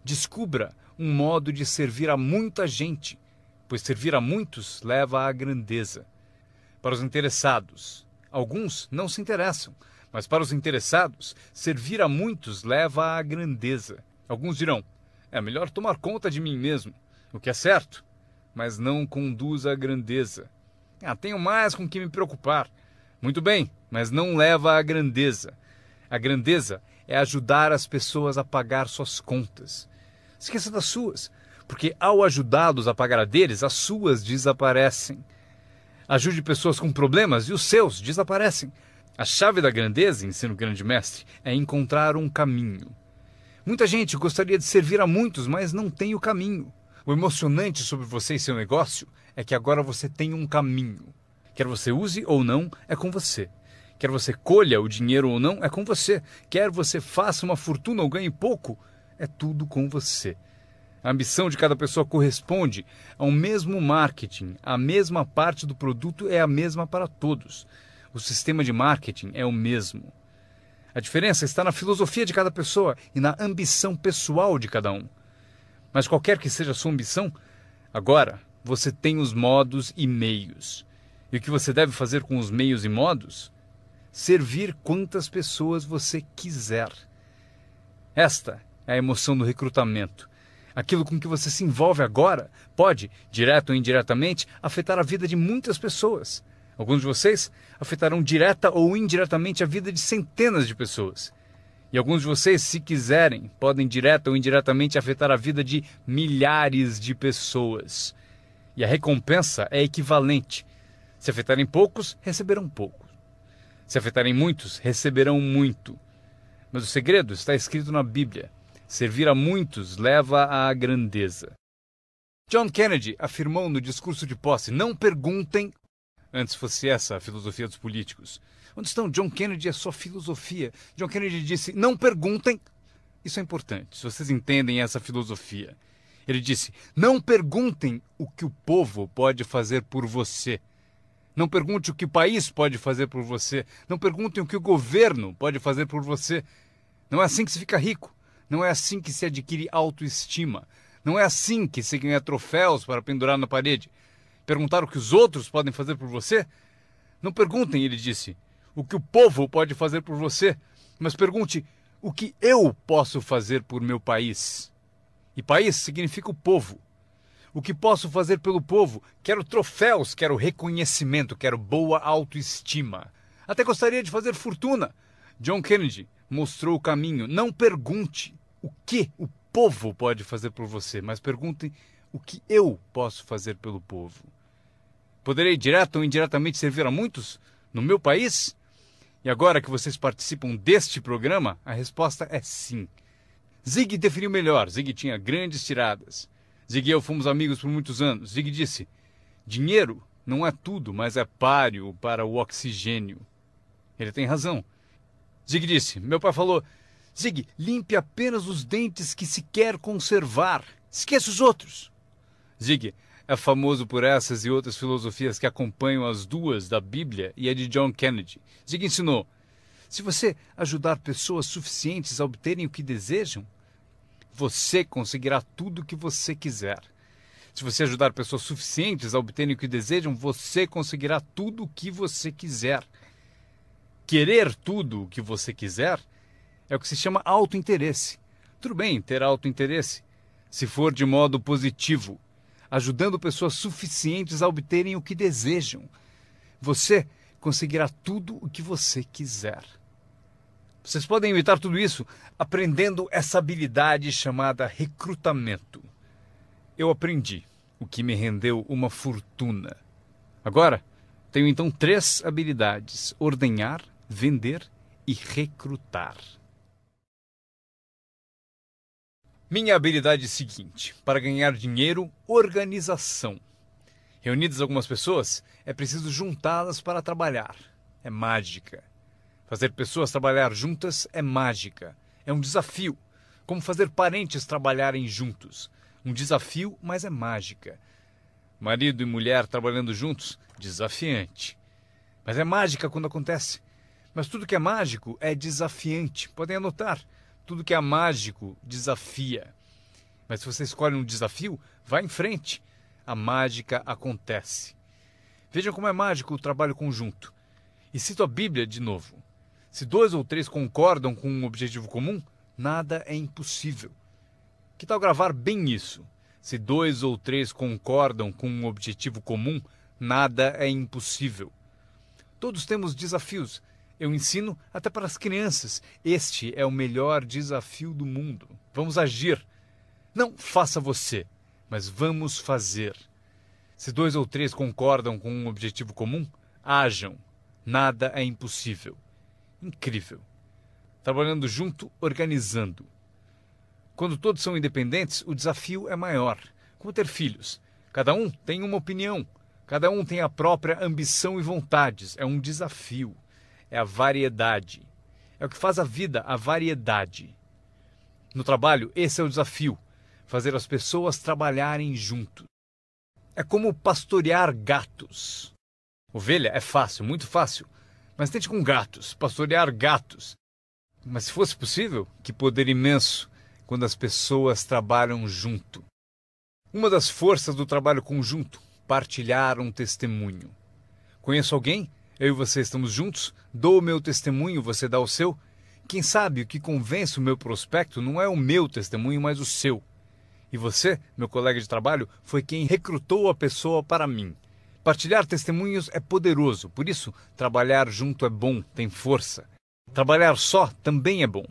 Speaker 2: descubra um modo de servir a muita gente, pois servir a muitos leva à grandeza. Para os interessados, alguns não se interessam, mas para os interessados, servir a muitos leva à grandeza. Alguns dirão: é melhor tomar conta de mim mesmo, o que é certo, mas não conduz à grandeza. Tenho mais com que me preocupar. Muito bem, mas não leva à grandeza. A grandeza é ajudar as pessoas a pagar suas contas. Esqueça das suas, porque ao ajudá-los a pagar a deles, as suas desaparecem. Ajude pessoas com problemas e os seus desaparecem. A chave da grandeza, ensina o grande mestre, é encontrar um caminho. Muita gente gostaria de servir a muitos, mas não tem o caminho. O emocionante sobre você e seu negócio é que agora você tem um caminho. Quer você use ou não, é com você. Quer você colha o dinheiro ou não, é com você. Quer você faça uma fortuna ou ganhe pouco, é tudo com você. A ambição de cada pessoa corresponde ao mesmo marketing. A mesma parte do produto é a mesma para todos. O sistema de marketing é o mesmo. A diferença está na filosofia de cada pessoa e na ambição pessoal de cada um. Mas qualquer que seja a sua ambição, agora você tem os modos e meios. E o que você deve fazer com os meios e modos? Servir quantas pessoas você quiser. Esta é a emoção do recrutamento. Aquilo com que você se envolve agora pode, direto ou indiretamente, afetar a vida de muitas pessoas. Alguns de vocês afetarão direta ou indiretamente a vida de centenas de pessoas. E alguns de vocês, se quiserem, podem direta ou indiretamente afetar a vida de milhares de pessoas. E a recompensa é equivalente. Se afetarem poucos, receberão pouco. Se afetarem muitos, receberão muito. Mas o segredo está escrito na Bíblia. Servir a muitos leva à grandeza. John Kennedy afirmou no discurso de posse: não perguntem. Antes fosse essa a filosofia dos políticos. Onde estão? John Kennedy é só filosofia. John Kennedy disse: não perguntem. Isso é importante, se vocês entendem essa filosofia. Ele disse: não perguntem o que o povo pode fazer por você. Não pergunte o que o país pode fazer por você. Não perguntem o que o governo pode fazer por você. Não é assim que se fica rico. Não é assim que se adquire autoestima. Não é assim que se ganha troféus para pendurar na parede. Perguntar o que os outros podem fazer por você? Não perguntem, ele disse, o que o povo pode fazer por você, mas pergunte o que eu posso fazer por meu país. E país significa o povo. O que posso fazer pelo povo? Quero troféus, quero reconhecimento, quero boa autoestima. Até gostaria de fazer fortuna. John Kennedy mostrou o caminho. Não pergunte o que o povo pode fazer por você, mas pergunte o que eu posso fazer pelo povo. Poderei direto ou indiretamente servir a muitos no meu país? E agora que vocês participam deste programa, a resposta é sim. Zig definiu melhor. Zig tinha grandes tiradas. Zig e eu fomos amigos por muitos anos. Zig disse: dinheiro não é tudo, mas é páreo para o oxigênio. Ele tem razão. Zig disse: meu pai falou: Zig, limpe apenas os dentes que se quer conservar. Esqueça os outros. Zig é famoso por essas e outras filosofias que acompanham as duas da Bíblia e a de John Kennedy. Zig ensinou: se você ajudar pessoas suficientes a obterem o que desejam, você conseguirá tudo o que você quiser. Se você ajudar pessoas suficientes a obterem o que desejam, você conseguirá tudo o que você quiser. Querer tudo o que você quiser é o que se chama autointeresse. Tudo bem ter autointeresse, se for de modo positivo, ajudando pessoas suficientes a obterem o que desejam. Você conseguirá tudo o que você quiser. Vocês podem imitar tudo isso aprendendo essa habilidade chamada recrutamento. Eu aprendi, o que me rendeu uma fortuna. Agora, tenho então 3 habilidades: ordenhar, vender e recrutar. Minha habilidade é a seguinte: para ganhar dinheiro, organização. Reunidas algumas pessoas, é preciso juntá-las para trabalhar. É mágica. Fazer pessoas trabalhar juntas é mágica. É um desafio. Como fazer parentes trabalharem juntos. Um desafio, mas é mágica. Marido e mulher trabalhando juntos, desafiante. Mas é mágica quando acontece. Mas tudo que é mágico é desafiante. Podem anotar. Tudo que é mágico desafia. Mas se você escolhe um desafio, vá em frente. A mágica acontece. Vejam como é mágico o trabalho conjunto. E cito a Bíblia de novo. Se 2 ou 3 concordam com um objetivo comum, nada é impossível. Que tal gravar bem isso? Se 2 ou 3 concordam com um objetivo comum, nada é impossível. Todos temos desafios. Eu ensino até para as crianças. Este é o melhor desafio do mundo. Vamos agir. Não faça você, mas vamos fazer. Se 2 ou 3 concordam com um objetivo comum, hajam. Nada é impossível. Incrível. Trabalhando junto, organizando. Quando todos são independentes, o desafio é maior. Como ter filhos. Cada um tem uma opinião. Cada um tem a própria ambição e vontades. É um desafio. É a variedade. É o que faz a vida, a variedade. No trabalho, esse é o desafio. Fazer as pessoas trabalharem junto. É como pastorear gatos. Ovelha é fácil, muito fácil. Mas tente com gatos, pastorear gatos. Mas se fosse possível, que poder imenso quando as pessoas trabalham junto. Uma das forças do trabalho conjunto, partilhar um testemunho. Conheço alguém? Eu e você estamos juntos? Dou o meu testemunho, você dá o seu? Quem sabe o que convence o meu prospecto não é o meu testemunho, mas o seu. E você, meu colega de trabalho, foi quem recrutou a pessoa para mim. Partilhar testemunhos é poderoso, por isso trabalhar junto é bom, tem força. Trabalhar só também é bom.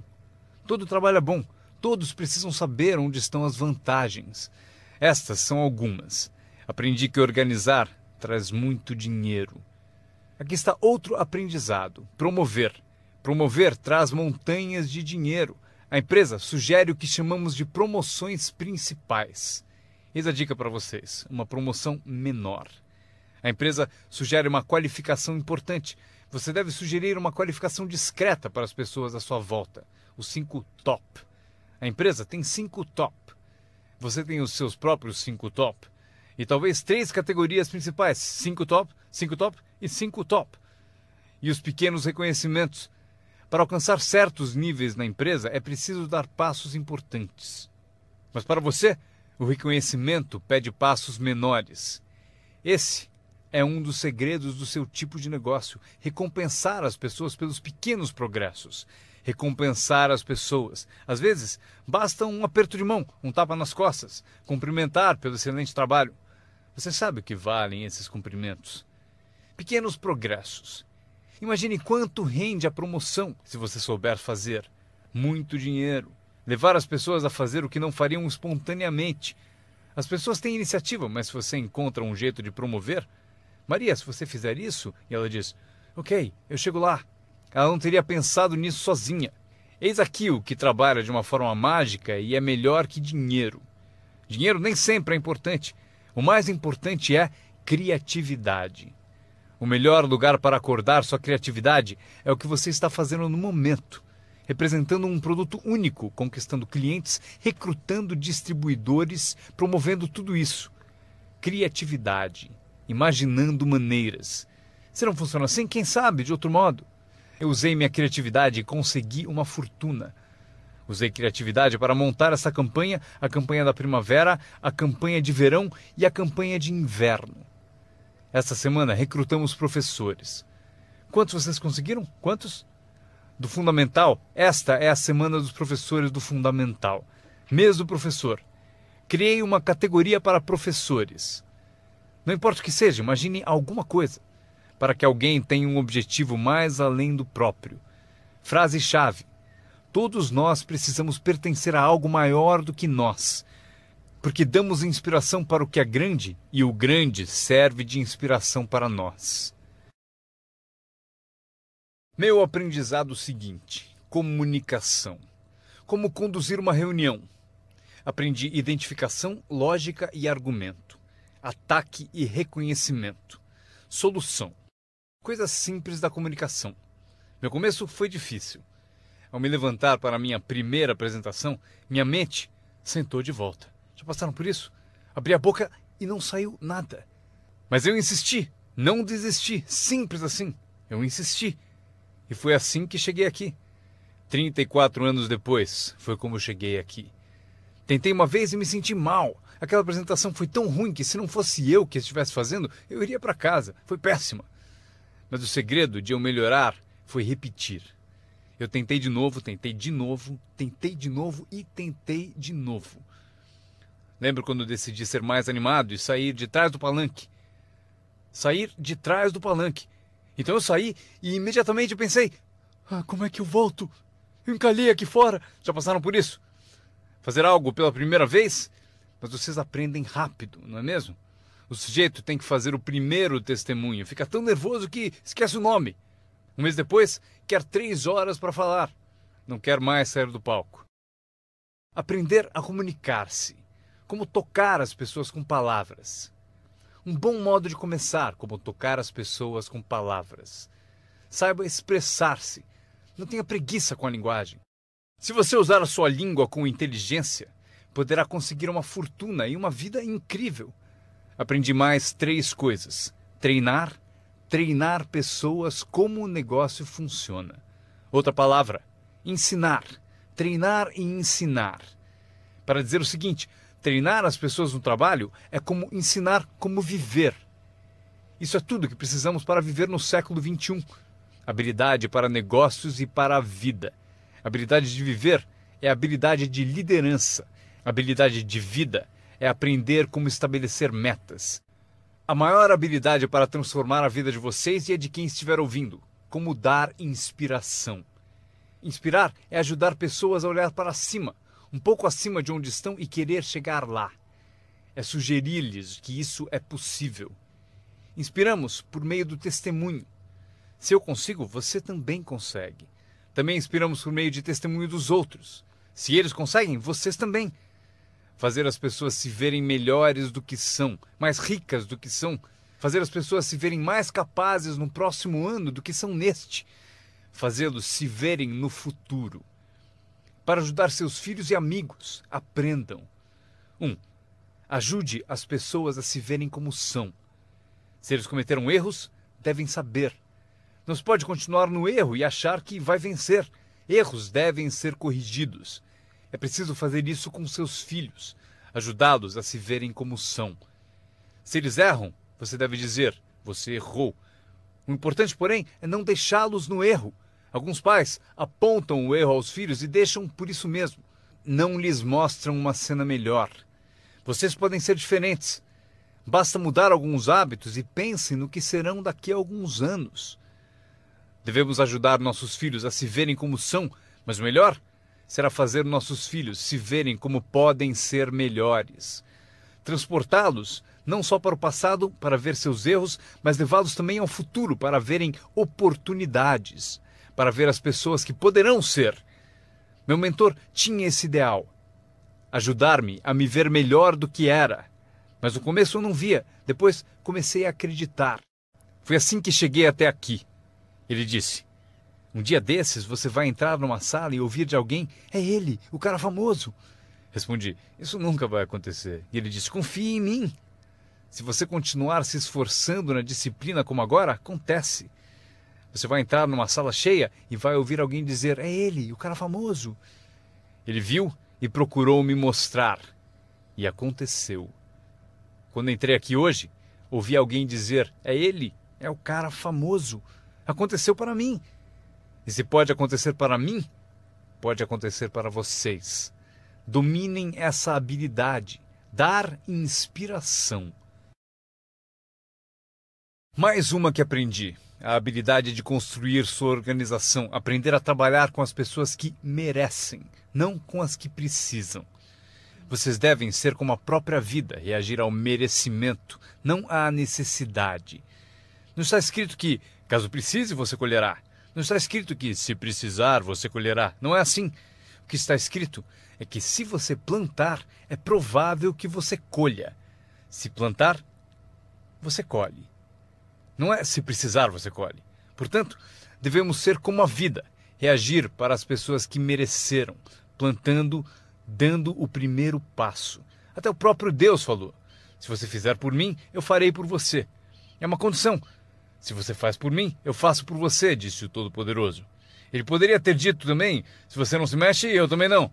Speaker 2: Todo trabalho é bom, todos precisam saber onde estão as vantagens. Estas são algumas. Aprendi que organizar traz muito dinheiro. Aqui está outro aprendizado, promover. Promover traz montanhas de dinheiro. A empresa sugere o que chamamos de promoções principais. Eis a dica para vocês, uma promoção menor. A empresa sugere uma qualificação importante. Você deve sugerir uma qualificação discreta para as pessoas à sua volta. Os 5 top. A empresa tem 5 top. Você tem os seus próprios 5 top. E talvez 3 categorias principais. 5 top e 5 top. E os pequenos reconhecimentos. Para alcançar certos níveis na empresa, é preciso dar passos importantes. Mas para você, o reconhecimento pede passos menores. Esse é um dos segredos do seu tipo de negócio. Recompensar as pessoas pelos pequenos progressos. Recompensar as pessoas. Às vezes, basta um aperto de mão, um tapa nas costas. Cumprimentar pelo excelente trabalho. Você sabe o que valem esses cumprimentos. Pequenos progressos. Imagine quanto rende a promoção se você souber fazer. Muito dinheiro. Levar as pessoas a fazer o que não fariam espontaneamente. As pessoas têm iniciativa, mas se você encontra um jeito de promover... Maria, se você fizer isso... E ela diz, ok, eu chego lá. Ela não teria pensado nisso sozinha. Eis aqui o que trabalha de uma forma mágica e é melhor que dinheiro. Dinheiro nem sempre é importante. O mais importante é criatividade. O melhor lugar para acordar sua criatividade é o que você está fazendo no momento. Representando um produto único, conquistando clientes, recrutando distribuidores, promovendo tudo isso. Criatividade. Imaginando maneiras. Se não funciona assim, quem sabe de outro modo? Eu usei minha criatividade e consegui uma fortuna. Usei criatividade para montar essa campanha, a campanha da primavera, a campanha de verão e a campanha de inverno. Esta semana recrutamos professores. Quantos vocês conseguiram? Quantos? Do Fundamental, esta é a semana dos professores do Fundamental. Mês do professor. Criei uma categoria para professores. Não importa o que seja, imagine alguma coisa. Para que alguém tenha um objetivo mais além do próprio. Frase-chave. Todos nós precisamos pertencer a algo maior do que nós. Porque damos inspiração para o que é grande e o grande serve de inspiração para nós. Meu aprendizado seguinte: comunicação. Como conduzir uma reunião. Aprendi identificação, lógica e argumento. ataque e reconhecimento. Solução. Coisas simples da comunicação. Meu começo foi difícil. Ao me levantar para a minha primeira apresentação, minha mente sentou de volta. Já passaram por isso? Abri a boca e não saiu nada. Mas eu insisti, não desisti, simples assim. Eu insisti. E foi assim que cheguei aqui. 34 anos depois, foi como eu cheguei aqui. Tentei uma vez e me senti mal. Aquela apresentação foi tão ruim que se não fosse eu que estivesse fazendo, eu iria para casa. Foi péssima. Mas o segredo de eu melhorar foi repetir. Eu tentei de novo, tentei de novo, tentei de novo e tentei de novo. Lembro quando decidi ser mais animado e sair de trás do palanque. Sair de trás do palanque. Então eu saí e imediatamente pensei, como é que eu volto? Eu encalhei aqui fora. Já passaram por isso? Fazer algo pela primeira vez? Mas vocês aprendem rápido, não é mesmo? O sujeito tem que fazer o primeiro testemunho. Fica tão nervoso que esquece o nome. Um mês depois, quer 3 horas para falar. Não quer mais sair do palco. Aprender a comunicar-se. Como tocar as pessoas com palavras. Um bom modo de começar, como tocar as pessoas com palavras. Saiba expressar-se. Não tenha preguiça com a linguagem. Se você usar a sua língua com inteligência, poderá conseguir uma fortuna e uma vida incrível. Aprendi mais 3 coisas. Treinar pessoas como o negócio funciona. Outra palavra, ensinar. Treinar e ensinar. Para dizer o seguinte, treinar as pessoas no trabalho é como ensinar como viver. Isso é tudo que precisamos para viver no século XXI. Habilidade para negócios e para a vida. Habilidade de viver é habilidade de liderança. Habilidade de vida é aprender como estabelecer metas. A maior habilidade para transformar a vida de vocês e a de quem estiver ouvindo. Como dar inspiração. Inspirar é ajudar pessoas a olhar para cima, um pouco acima de onde estão e querer chegar lá. É sugerir-lhes que isso é possível. Inspiramos por meio do testemunho. Se eu consigo, você também consegue. Também inspiramos por meio de testemunho dos outros. Se eles conseguem, vocês também. Fazer as pessoas se verem melhores do que são, mais ricas do que são. Fazer as pessoas se verem mais capazes no próximo ano do que são neste. Fazê-los se verem no futuro. Para ajudar seus filhos e amigos, aprendam. 1. Ajude as pessoas a se verem como são. Se eles cometeram erros, devem saber. Não se pode continuar no erro e achar que vai vencer. Erros devem ser corrigidos. É preciso fazer isso com seus filhos, ajudá-los a se verem como são. Se eles erram, você deve dizer, você errou. O importante, porém, é não deixá-los no erro. Alguns pais apontam o erro aos filhos e deixam por isso mesmo. Não lhes mostram uma cena melhor. Vocês podem ser diferentes. Basta mudar alguns hábitos e pensem no que serão daqui a alguns anos. Devemos ajudar nossos filhos a se verem como são, mas o melhor será fazer nossos filhos se verem como podem ser melhores. Transportá-los não só para o passado para ver seus erros, mas levá-los também ao futuro para verem oportunidades, para ver as pessoas que poderão ser. Meu mentor tinha esse ideal, ajudar-me a me ver melhor do que era. Mas no começo eu não via, depois comecei a acreditar. Foi assim que cheguei até aqui. Ele disse, um dia desses você vai entrar numa sala e ouvir de alguém, é ele, o cara famoso. Respondi, isso nunca vai acontecer. E ele disse, confie em mim. Se você continuar se esforçando na disciplina como agora, acontece. Você vai entrar numa sala cheia e vai ouvir alguém dizer, é ele, o cara famoso. Ele viu e procurou me mostrar. E aconteceu. Quando entrei aqui hoje, ouvi alguém dizer, é ele, é o cara famoso. Aconteceu para mim. E se pode acontecer para mim, pode acontecer para vocês. Dominem essa habilidade, dar inspiração. Mais uma que aprendi, a habilidade de construir sua organização, aprender a trabalhar com as pessoas que merecem, não com as que precisam. Vocês devem ser como a própria vida, reagir ao merecimento, não à necessidade. Não está escrito que, caso precise, você colherá. Não está escrito que, se precisar, você colherá. Não é assim. O que está escrito é que, se você plantar, é provável que você colha. Se plantar, você colhe. Não é se precisar, você colhe. Portanto, devemos ser como a vida, reagir para as pessoas que mereceram, plantando, dando o primeiro passo. Até o próprio Deus falou: se você fizer por mim, eu farei por você. É uma condição. Se você faz por mim, eu faço por você, disse o Todo-Poderoso. Ele poderia ter dito também: se você não se mexe, eu também não.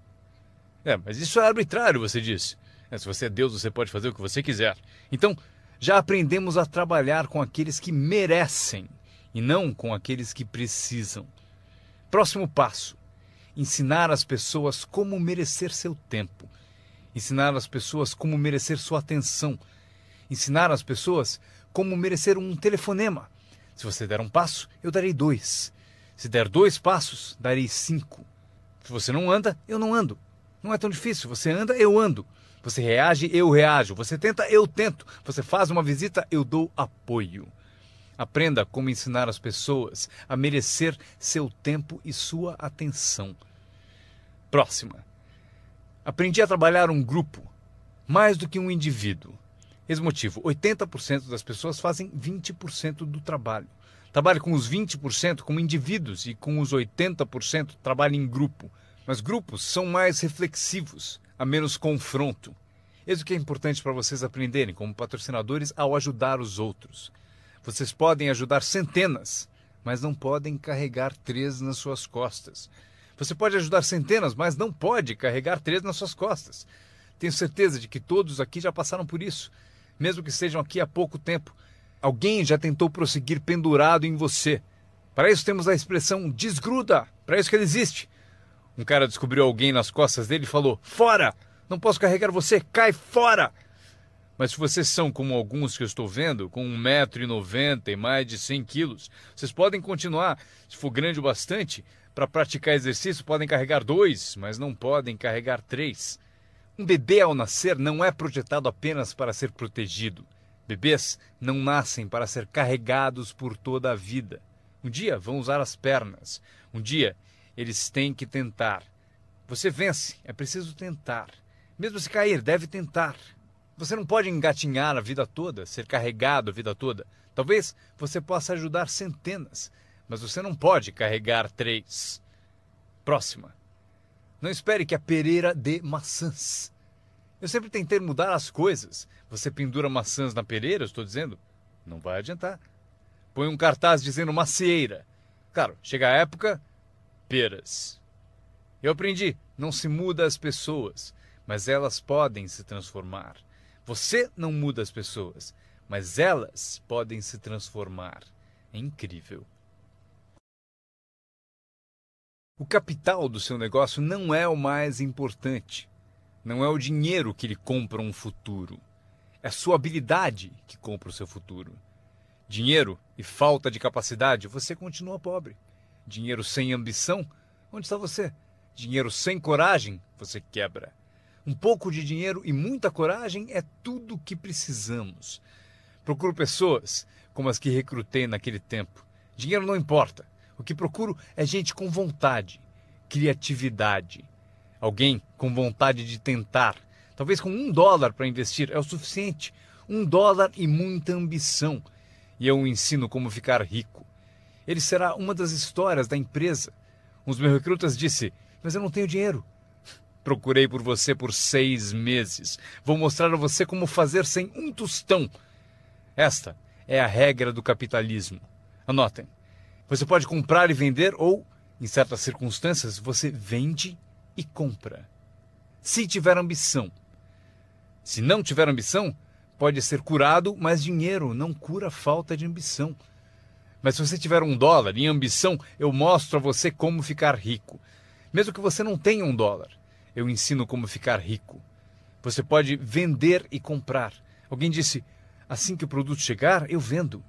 Speaker 2: Mas isso é arbitrário, você disse. Se você é Deus, você pode fazer o que você quiser. Então, já aprendemos a trabalhar com aqueles que merecem e não com aqueles que precisam. Próximo passo: ensinar as pessoas como merecer seu tempo. Ensinar as pessoas como merecer sua atenção. Ensinar as pessoas como merecer um telefonema. Se você der um passo, eu darei 2. Se der 2 passos, darei 5. Se você não anda, eu não ando. Não é tão difícil. Você anda, eu ando. Você reage, eu reajo. Você tenta, eu tento. Você faz uma visita, eu dou apoio. Aprenda como ensinar as pessoas a merecer seu tempo e sua atenção. Próxima. Aprendi a trabalhar um grupo, mais do que um indivíduo. Esse motivo: 80% das pessoas fazem 20% do trabalho. Trabalhe com os 20% como indivíduos e com os 80% trabalhe em grupo. Mas grupos são mais reflexivos, há menos confronto. Isso que é importante para vocês aprenderem como patrocinadores ao ajudar os outros. Vocês podem ajudar centenas, mas não podem carregar 3 nas suas costas. Você pode ajudar centenas, mas não pode carregar 3 nas suas costas. Tenho certeza de que todos aqui já passaram por isso. Mesmo que estejam aqui há pouco tempo, alguém já tentou prosseguir pendurado em você. Para isso temos a expressão desgruda. Para isso que ele existe. Um cara descobriu alguém nas costas dele e falou: fora! Não posso carregar você, cai fora! Mas se vocês são como alguns que eu estou vendo, com 1,90 m e mais de 100 quilos, vocês podem continuar. Se for grande o bastante, para praticar exercício podem carregar 2, mas não podem carregar 3. Um bebê ao nascer não é projetado apenas para ser protegido. Bebês não nascem para ser carregados por toda a vida. Um dia vão usar as pernas. Um dia eles têm que tentar. Você vence, é preciso tentar. Mesmo se cair, deve tentar. Você não pode engatinhar a vida toda, ser carregado a vida toda. Talvez você possa ajudar centenas, mas você não pode carregar 3. Próxima. Não espere que a pereira dê maçãs. Eu sempre tentei mudar as coisas. Você pendura maçãs na pereira, eu estou dizendo? Não vai adiantar. Põe um cartaz dizendo macieira. Claro, chega a época, peras. Eu aprendi, não se muda as pessoas, mas elas podem se transformar. Você não muda as pessoas, mas elas podem se transformar. É incrível. O capital do seu negócio não é o mais importante. Não é o dinheiro que lhe compra um futuro. É a sua habilidade que compra o seu futuro. Dinheiro e falta de capacidade, você continua pobre. Dinheiro sem ambição, onde está você? Dinheiro sem coragem, você quebra. Um pouco de dinheiro e muita coragem é tudo o que precisamos. Procuro pessoas como as que recrutei naquele tempo. Dinheiro não importa. O que procuro é gente com vontade, criatividade. Alguém com vontade de tentar. Talvez com $1 para investir é o suficiente. $1 e muita ambição. E eu o ensino como ficar rico. Ele será uma das histórias da empresa. Um dos meus recrutas disse: mas eu não tenho dinheiro. Procurei por você por 6 meses. Vou mostrar a você como fazer sem um tostão. Esta é a regra do capitalismo. Anotem. Você pode comprar e vender ou, em certas circunstâncias, você vende e compra. Se tiver ambição. Se não tiver ambição, pode ser curado, mas dinheiro não cura a falta de ambição. Mas se você tiver $1 em ambição, eu mostro a você como ficar rico. Mesmo que você não tenha $1, eu ensino como ficar rico. Você pode vender e comprar. Alguém disse: assim que o produto chegar, eu vendo.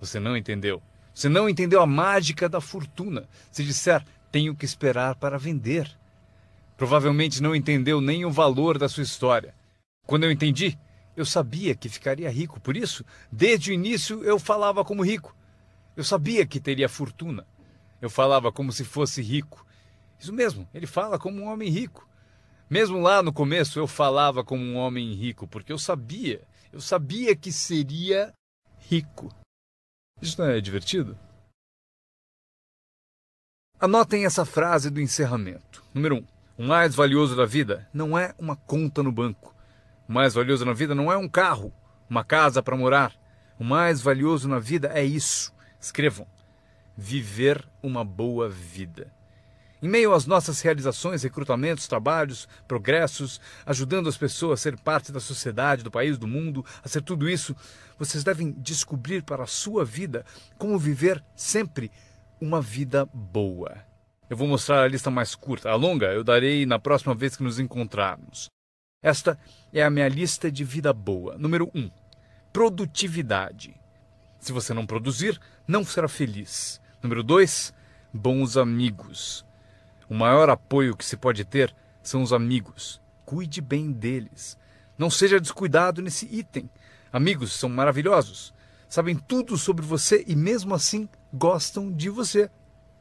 Speaker 2: Você não entendeu. Você não entendeu a mágica da fortuna. Se disser: tenho que esperar para vender. Provavelmente não entendeu nem o valor da sua história. Quando eu entendi, eu sabia que ficaria rico. Por isso, desde o início, eu falava como rico. Eu sabia que teria fortuna. Eu falava como se fosse rico. Isso mesmo, ele fala como um homem rico. Mesmo lá no começo, eu falava como um homem rico, porque eu sabia que seria rico. Isso não é divertido? Anotem essa frase do encerramento. Número 1. O mais valioso da vida não é uma conta no banco. O mais valioso na vida não é um carro, uma casa para morar. O mais valioso na vida é isso. Escrevam. Viver uma boa vida. Em meio às nossas realizações, recrutamentos, trabalhos, progressos, ajudando as pessoas a ser parte da sociedade, do país, do mundo, a ser tudo isso, vocês devem descobrir para a sua vida como viver sempre uma vida boa. Eu vou mostrar a lista mais curta. A longa eu darei na próxima vez que nos encontrarmos. Esta é a minha lista de vida boa. Número 1. Produtividade. Se você não produzir, não será feliz. Número 2. Bons amigos. O maior apoio que se pode ter são os amigos. Cuide bem deles. Não seja descuidado nesse item. Amigos são maravilhosos. Sabem tudo sobre você e mesmo assim gostam de você.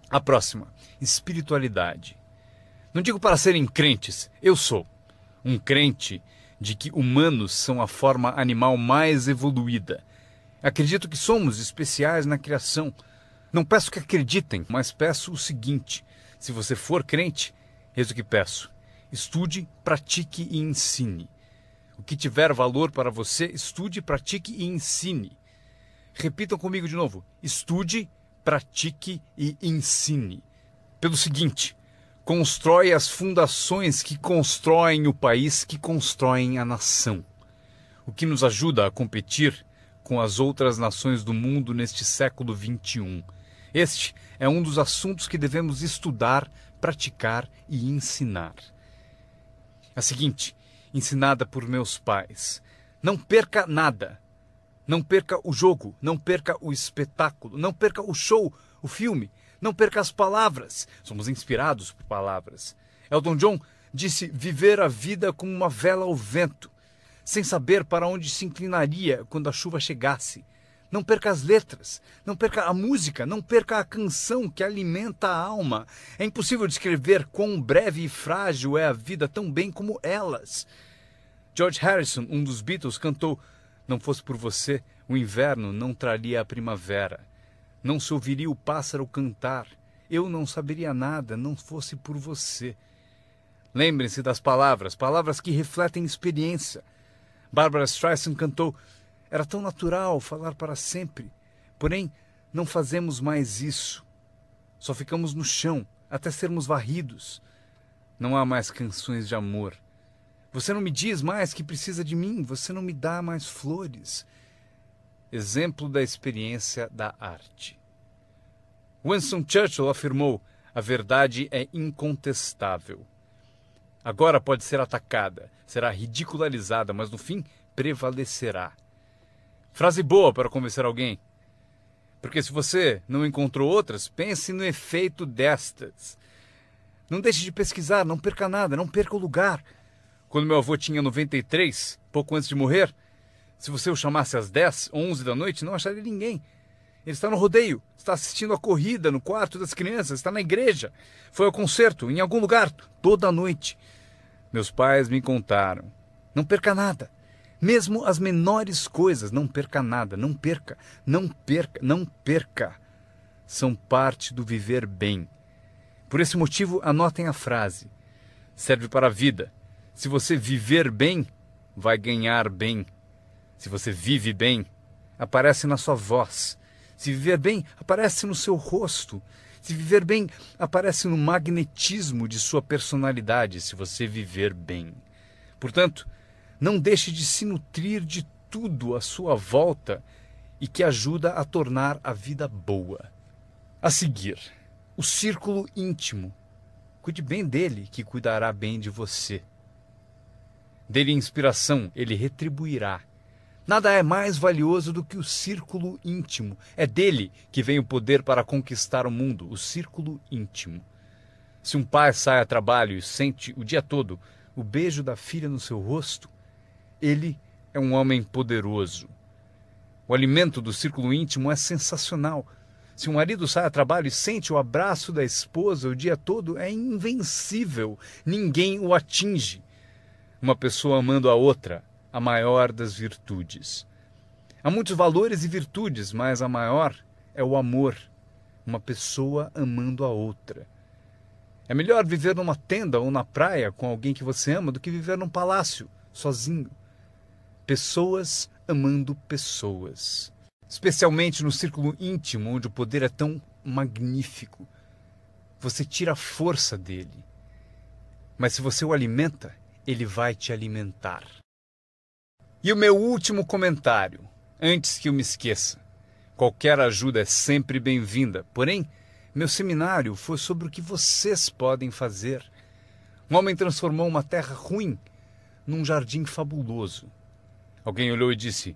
Speaker 2: A próxima, espiritualidade. Não digo para serem crentes, eu sou um crente de que humanos são a forma animal mais evoluída. Acredito que somos especiais na criação. Não peço que acreditem, mas peço o seguinte: se você for crente, eis o que peço. Estude, pratique e ensine. O que tiver valor para você, estude, pratique e ensine. Repitam comigo de novo. Estude, pratique e ensine. Pelo seguinte, constrói as fundações que constroem o país, que constroem a nação. O que nos ajuda a competir com as outras nações do mundo neste século XXI. Este é um dos assuntos que devemos estudar, praticar e ensinar. A seguinte, ensinada por meus pais. Não perca nada. Não perca o jogo, não perca o espetáculo, não perca o show, o filme, não perca as palavras. Somos inspirados por palavras. Elton John disse viver a vida como uma vela ao vento, sem saber para onde se inclinaria quando a chuva chegasse. Não perca as letras, não perca a música, não perca a canção que alimenta a alma. É impossível descrever quão breve e frágil é a vida tão bem como elas. George Harrison, um dos Beatles, cantou: não fosse por você, o inverno não traria a primavera. Não se ouviria o pássaro cantar. Eu não saberia nada, não fosse por você. Lembrem-se das palavras, palavras que refletem experiência. Barbra Streisand cantou: era tão natural falar para sempre. Porém, não fazemos mais isso. Só ficamos no chão, até sermos varridos. Não há mais canções de amor. Você não me diz mais que precisa de mim, você não me dá mais flores. Exemplo da experiência da arte. Winston Churchill afirmou: a verdade é incontestável. Agora pode ser atacada, será ridicularizada, mas no fim prevalecerá. Frase boa para convencer alguém. Porque se você não encontrou outras, pense no efeito destas. Não deixe de pesquisar, não perca nada, não perca o lugar. Quando meu avô tinha 93, pouco antes de morrer, se você o chamasse às 10, 11 da noite, não acharia ninguém. Ele está no rodeio, está assistindo a corrida no quarto das crianças, está na igreja, foi ao concerto, em algum lugar, toda a noite. Meus pais me contaram: não perca nada, mesmo as menores coisas, não perca nada, não perca, não perca, não perca. São parte do viver bem. Por esse motivo, anotem a frase. Serve para a vida. Se você viver bem, vai ganhar bem. Se você vive bem, aparece na sua voz. Se viver bem, aparece no seu rosto. Se viver bem, aparece no magnetismo de sua personalidade, se você viver bem. Portanto, não deixe de se nutrir de tudo à sua volta e que ajuda a tornar a vida boa. A seguir, o círculo íntimo. Cuide bem dele, que cuidará bem de você. Dê-lhe inspiração, ele retribuirá. Nada é mais valioso do que o círculo íntimo. É dele que vem o poder para conquistar o mundo, o círculo íntimo. Se um pai sai a trabalho e sente o dia todo o beijo da filha no seu rosto, ele é um homem poderoso. O alimento do círculo íntimo é sensacional. Se um marido sai a trabalho e sente o abraço da esposa o dia todo, é invencível. Ninguém o atinge. Uma pessoa amando a outra, a maior das virtudes. Há muitos valores e virtudes, mas a maior é o amor. Uma pessoa amando a outra. É melhor viver numa tenda ou na praia com alguém que você ama do que viver num palácio, sozinho. Pessoas amando pessoas. Especialmente no círculo íntimo, onde o poder é tão magnífico. Você tira a força dele. Mas se você o alimenta, ele vai te alimentar. E o meu último comentário, antes que eu me esqueça. Qualquer ajuda é sempre bem-vinda, porém, meu seminário foi sobre o que vocês podem fazer. Um homem transformou uma terra ruim num jardim fabuloso. Alguém olhou e disse,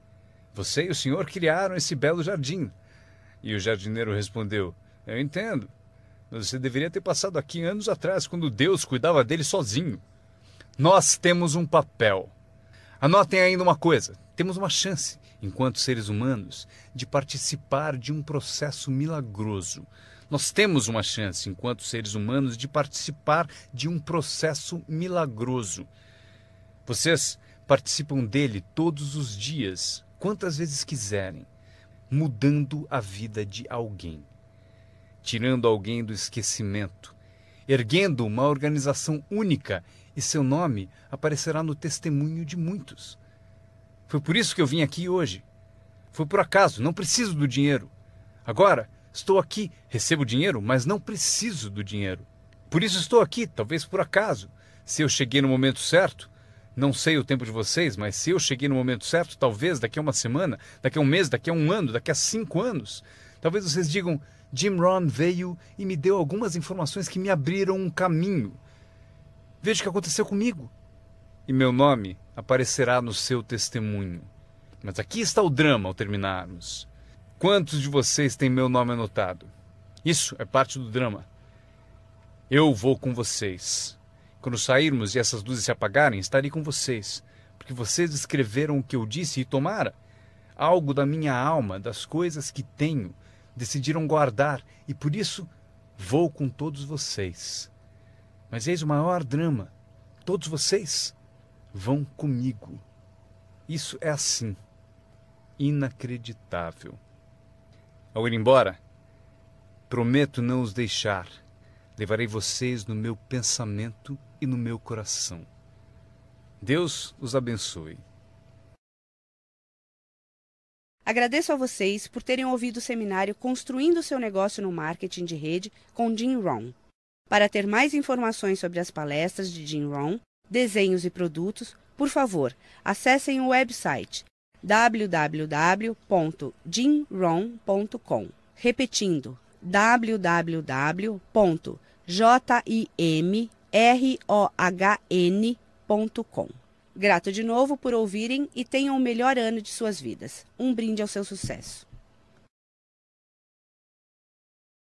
Speaker 2: você e o senhor criaram esse belo jardim. E o jardineiro respondeu, eu entendo, mas você deveria ter passado aqui anos atrás, quando Deus cuidava dele sozinho. Nós temos um papel. Anotem ainda uma coisa, temos uma chance, enquanto seres humanos, de participar de um processo milagroso. Nós temos uma chance, enquanto seres humanos, de participar de um processo milagroso. Vocês participam dele todos os dias, quantas vezes quiserem, mudando a vida de alguém, tirando alguém do esquecimento, erguendo uma organização única e seu nome aparecerá no testemunho de muitos. Foi por isso que eu vim aqui hoje. Foi por acaso, não preciso do dinheiro. Agora, estou aqui, recebo dinheiro, mas não preciso do dinheiro. Por isso estou aqui, talvez por acaso. Se eu cheguei no momento certo, não sei o tempo de vocês, mas se eu cheguei no momento certo, talvez daqui a uma semana, daqui a um mês, daqui a um ano, daqui a 5 anos, talvez vocês digam, Jim Rohn veio e me deu algumas informações que me abriram um caminho. Veja o que aconteceu comigo. E meu nome aparecerá no seu testemunho. Mas aqui está o drama ao terminarmos. Quantos de vocês têm meu nome anotado? Isso é parte do drama. Eu vou com vocês. Quando sairmos e essas luzes se apagarem, estarei com vocês. Porque vocês escreveram o que eu disse e tomara algo da minha alma, das coisas que tenho, decidiram guardar e por isso vou com todos vocês. Mas eis o maior drama. Todos vocês vão comigo. Isso é assim. Inacreditável. Ao ir embora, prometo não os deixar. Levarei vocês no meu pensamento e no meu coração. Deus os abençoe.
Speaker 1: Agradeço a vocês por terem ouvido o seminário Construindo seu negócio no marketing de rede com Jim Rohn. Para ter mais informações sobre as palestras de Jim Rohn, desenhos e produtos, por favor, acessem o website www.jimrohn.com. Repetindo, www.jimrohn.com. Grato de novo por ouvirem e tenham o melhor ano de suas vidas. Um brinde ao seu sucesso.